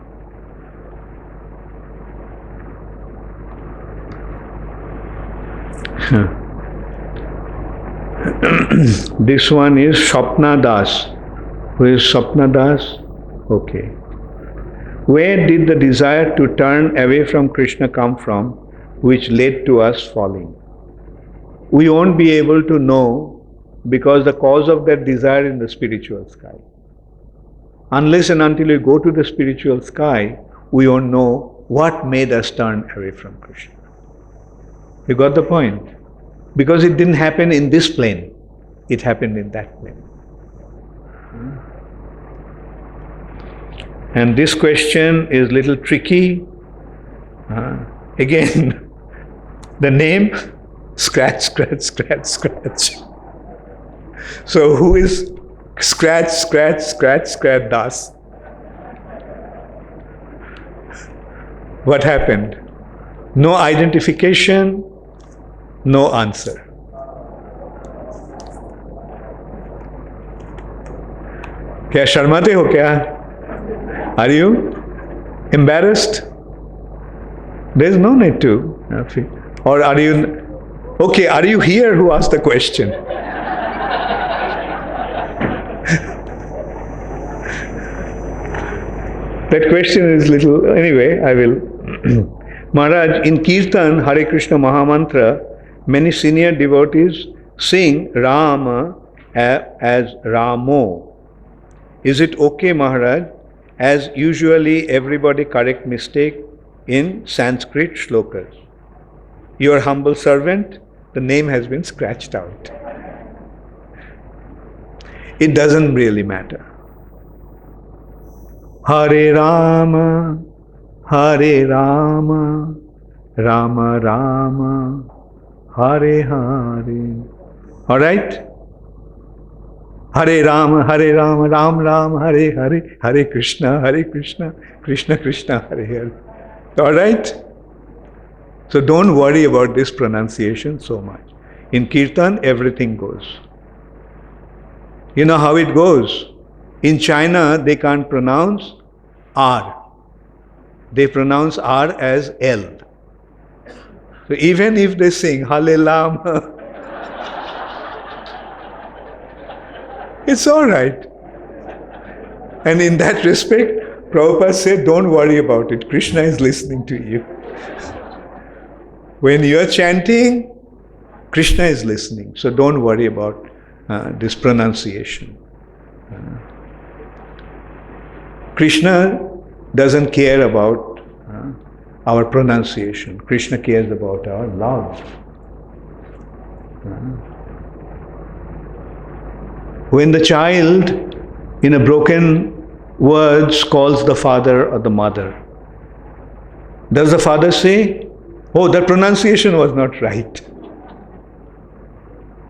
This one is Swapna Das. Who is Swapna Das? Okay. Where did the desire to turn away from Krishna come from, which led to us falling? We won't be able to know, because the cause of that desire is in the spiritual sky. Unless and until we go to the spiritual sky, we won't know what made us turn away from Krishna. You got the point? Because it didn't happen in this plane, it happened in that plane. And this question is little tricky. Again, the name, scratch, scratch, scratch, scratch. So who is scratch, scratch, scratch, scratch Das? What happened? No identification, no answer. क्या शर्माते हो क्या? Are you embarrassed? There is no need to. Or are you? Okay, are you here who asked the question? That question is little. Anyway, I will. Maharaj, in Kirtan, Hare Krishna Mahamantra, many senior devotees sing Rama as Ramo. Is it okay, Maharaj? As usually everybody correct mistake in Sanskrit shlokas. Your humble servant, the name has been scratched out. It doesn't really matter. Hare Rama, Hare Rama, Rama Rama, Hare Hare. All right? Hare Rama, Hare Rama, Ram Ram, Hare Hare, Hare Krishna, Krishna Krishna, Hare Hare. All right? So don't worry about this pronunciation so much. In Kirtan, everything goes. You know how it goes? In China, they can't pronounce R. They pronounce R as L. So even if they sing Hallelujah, it's all right. And in that respect, Prabhupada said, don't worry about it. Krishna is listening to you. When you're chanting, Krishna is listening. So don't worry about this pronunciation. Krishna doesn't care about our pronunciation. Krishna cares about our love. When the child, in a broken words, calls the father or the mother, does the father say, oh, the pronunciation was not right?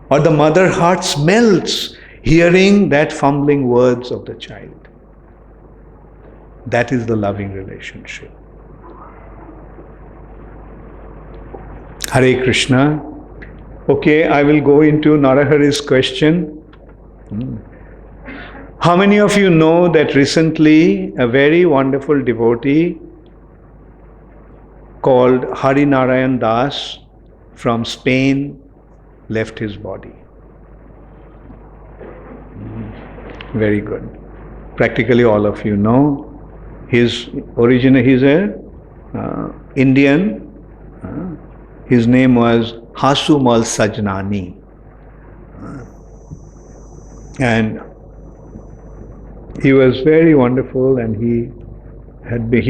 Or the mother heart melts hearing that fumbling words of the child? That is the loving relationship. Hare Krishna. Okay, I will go into Narahari's question. How many of you know that recently a very wonderful devotee called Harinarayan Das from Spain left his body? Very good. Practically all of you know. He's a Indian. His name was Hasumal Sajnani. And he was very wonderful, and he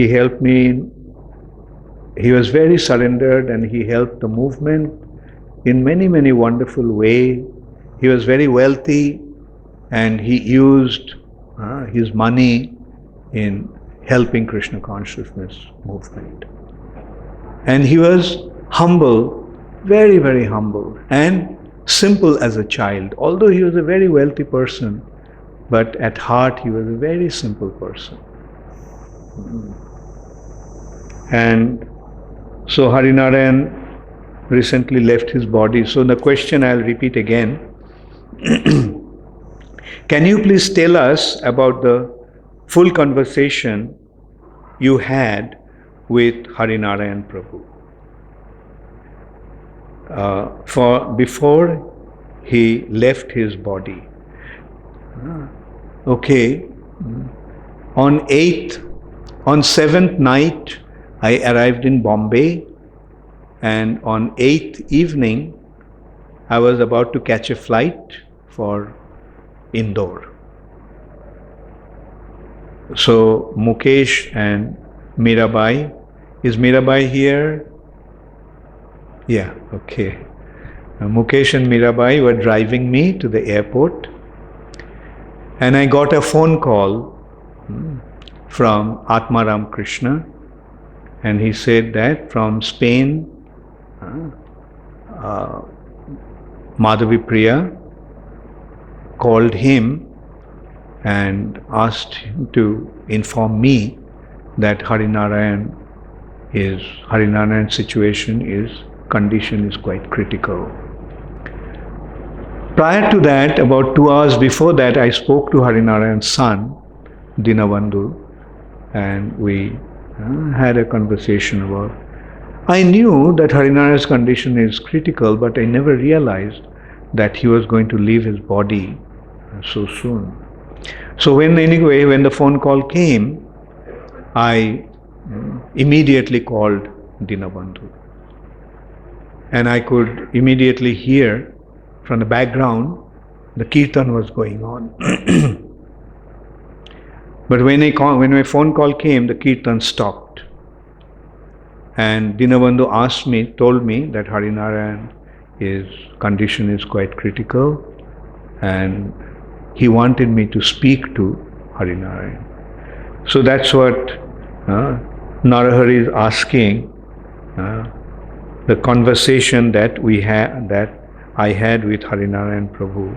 helped me. He was very surrendered, and he helped the movement in many, many wonderful ways. He was very wealthy, and he used his money in helping Krishna consciousness movement. And he was humble, very, very humble, and simple as a child. Although he was a very wealthy person, but at heart he was a very simple person. And so Harinarayan recently left his body. So the question I'll repeat again. Can you please tell us about the full conversation you had with Harinarayan Prabhu before he left his body? Okay. On 7th night, I arrived in Bombay, and on 8th evening, I was about to catch a flight for Indore. So Mukesh and Mirabai, is Mirabai here? Yeah, okay. Mukesh and Mirabai were driving me to the airport, and I got a phone call from Atmaram Krishna, and he said that from Spain, Madhavi Priya called him and asked him to inform me that Harinarayan's condition is quite critical. Prior to that, about 2 hours before that, I spoke to Harinarayan's son, Dinabandhu, and we had a conversation about. I knew that Harinarayan's condition is critical, but I never realized that he was going to leave his body so soon. So when the phone call came, I immediately called Dinabandhu. And I could immediately hear from the background the kirtan was going on. But when my phone call came, the kirtan stopped. And Dinabandhu told me that Harinarayan, his condition is quite critical, and he wanted me to speak to Harinarayan. So that's what Narahari is asking. The conversation that I had with Harinarayan Prabhu.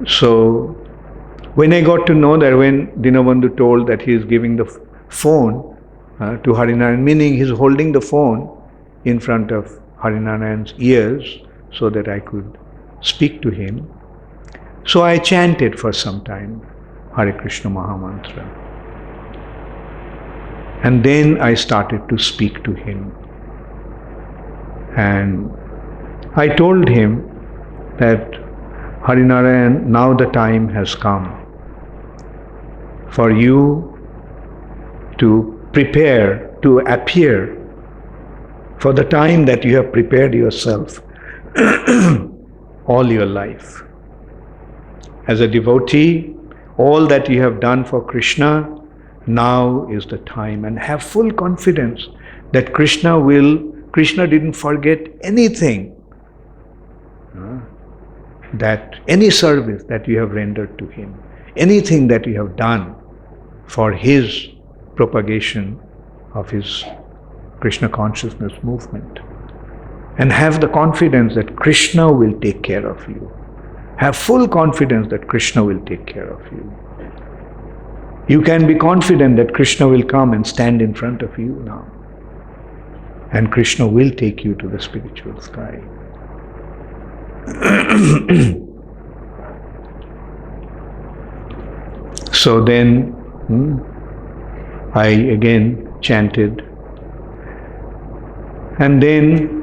So when I got to know that when Dinabandhu told that he is giving the phone to Harinarayan, meaning he's holding the phone in front of Harinarayan's ears so that I could speak to him. So I chanted for some time Hare Krishna Mahamantra. And then I started to speak to him. And I told him that Harinarayan, now the time has come for you to prepare to appear for the time that you have prepared yourself all your life. As a devotee, all that you have done for Krishna, now is the time, and have full confidence that Krishna didn't forget anything, that any service that you have rendered to him, anything that you have done for his propagation of his Krishna consciousness movement. And have the confidence that Krishna will take care of you. Have full confidence that Krishna will take care of you. You can be confident that Krishna will come and stand in front of you now. And Krishna will take you to the spiritual sky. So then I again chanted. And then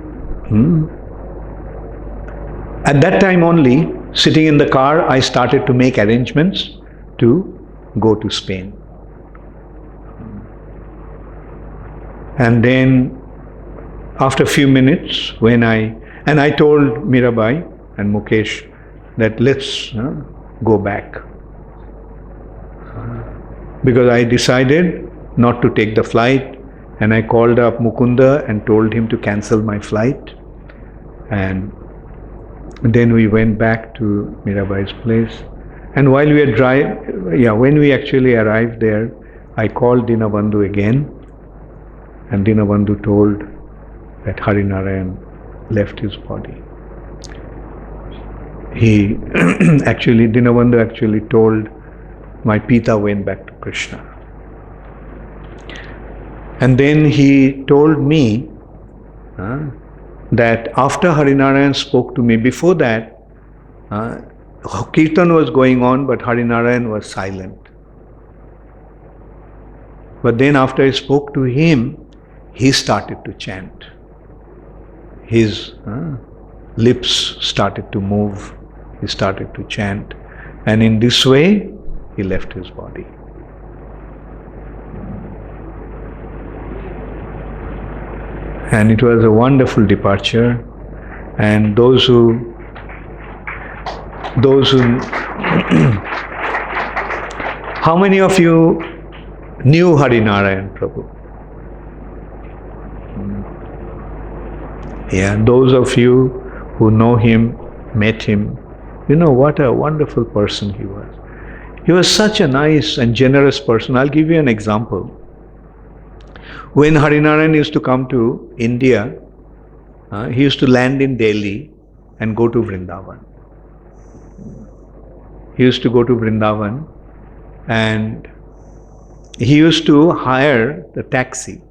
at that time only, sitting in the car, I started to make arrangements to go to Spain. And then after a few minutes, I told Mirabai and Mukesh that let's go back. Because I decided not to take the flight, and I called up Mukunda and told him to cancel my flight. And then we went back to Mirabai's place. And while we were when we actually arrived there, I called Dinabandhu again, and Dinabandhu told that Harinarayan left his body. Dinabandhu actually told my Pita went back to Krishna. And then he told me that after Harinarayan spoke to me, before that, Kirtan was going on, but Harinarayan was silent. But then after I spoke to him, he started to chant. His lips started to move. He started to chant. And in this way, he left his body. And it was a wonderful departure. And those who how many of you knew Harinarayan Prabhu? Yeah, those of you who know him, met him, you know what a wonderful person he was. He was such a nice and generous person. I'll give you an example. When Harinarayan used to come to India, he used to land in Delhi and go to Vrindavan. He used to go to Vrindavan and he used to hire the taxi.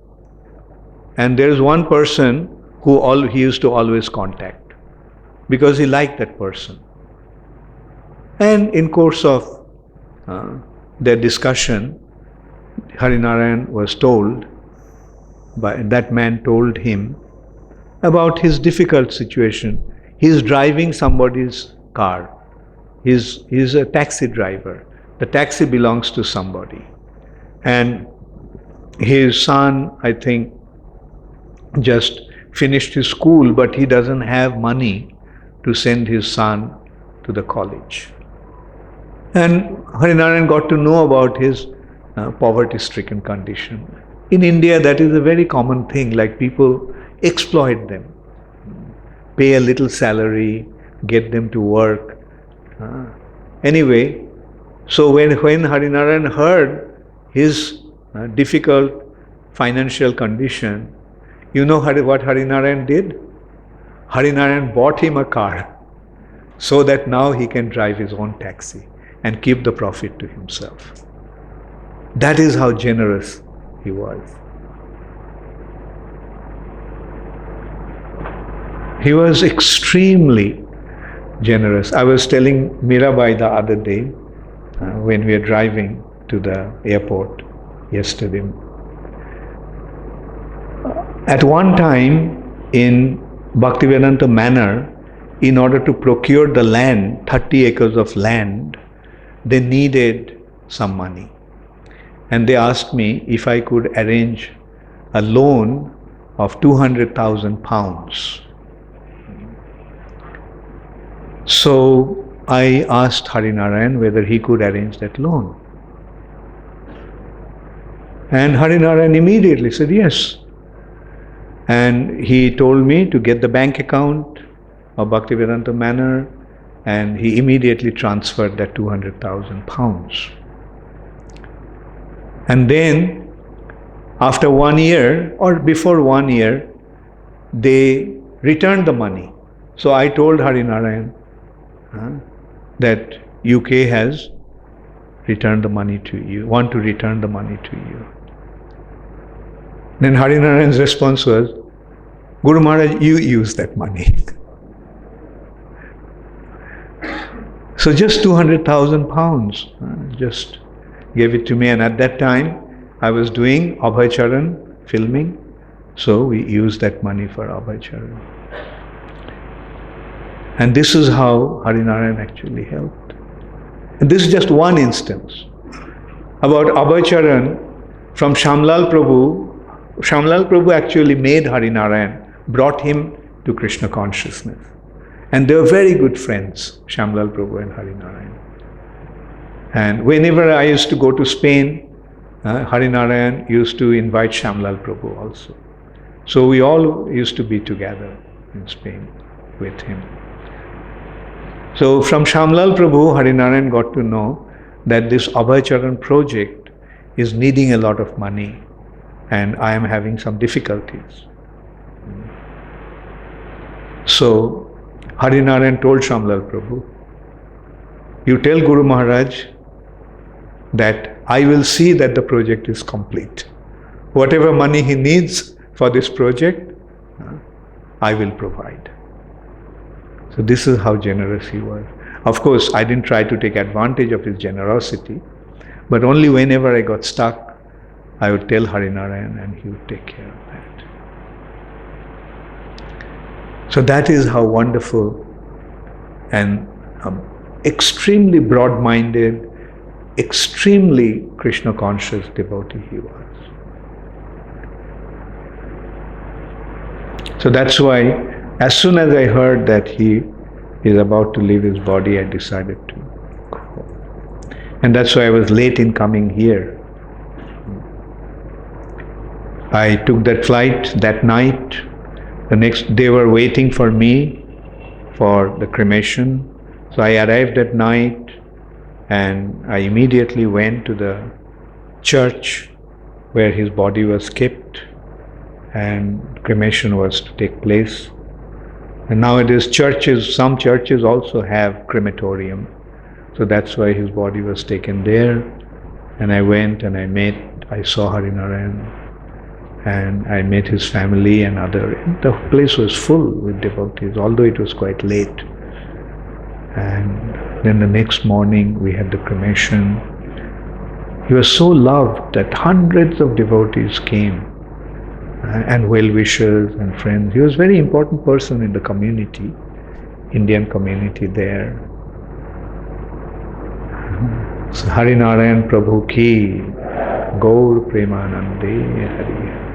And there is one person who he used to always contact. because he liked that person. And in course of their discussion, Harinarayan was told, that man told him about his difficult situation. He's driving somebody's car. He's a taxi driver. The taxi belongs to somebody. And his son, I think, just finished his school, but he doesn't have money to send his son to the college. And Harinarayan got to know about his poverty-stricken condition. In India, that is a very common thing, like people exploit them, pay a little salary, get them to work. Anyway, so when Harinarayan heard his difficult financial condition, you know what Harinarayan did? Harinarayan bought him a car so that now he can drive his own taxi and keep the profit to himself. That is how generous he was. He was extremely generous. I was telling Mirabai the other day when we were driving to the airport yesterday. At one time in Bhaktivedanta Manor, in order to procure the land, 30 acres of land, they needed some money. And they asked me if I could arrange a loan of 200,000 pounds. So I asked Harinarayan whether he could arrange that loan. And Harinarayan immediately said yes. And he told me to get the bank account of Bhaktivedanta Manor, and he immediately transferred that 200,000 pounds. And then, after 1 year, or before 1 year, they returned the money. So I told Harinarayan that UK has returned the money to you, want to return the money to you. Then Harinarayan's response was, Guru Maharaj, you use that money. So just 200,000 pounds, just gave it to me. And at that time, I was doing Abhay Charan filming, so we used that money for Abhay Charan. And this is how Harinarayan actually helped. And this is just one instance. About Abhay Charan, from Shamlal Prabhu actually made Harinarayan, brought him to Krishna consciousness. And they were very good friends, Shamlal Prabhu and Harinarayan. And whenever I used to go to Spain, Harinarayan used to invite Shamlal Prabhu also. So we all used to be together in Spain with him. So from Shamlal Prabhu, Harinarayan got to know that this Abhay Charan project is needing a lot of money and I am having some difficulties. So Harinarayan told Shamlal Prabhu, you tell Guru Maharaj that I will see that the project is complete. Whatever money he needs for this project, I will provide. So this is how generous he was. Of course, I didn't try to take advantage of his generosity, but only whenever I got stuck, I would tell Harinarayan and he would take care of that. So that is how wonderful and extremely broad-minded, extremely Krishna-conscious devotee he was. So that's why, as soon as I heard that he is about to leave his body, I decided to go. And that's why I was late in coming here. I took that flight that night. The next day, they were waiting for me for the cremation. So I arrived at night and I immediately went to the church where his body was kept and cremation was to take place. And nowadays churches, some churches also have crematorium. So that's why his body was taken there. And I went and I saw Harinarayan. and I met his family and other. The place was full with devotees, although it was quite late. And then the next morning we had the cremation. He was so loved that hundreds of devotees came, and well-wishers and friends. He was a very important person in the community, Indian community there. So Hari Narayan Prabhu ki Gaur Premanande Hari.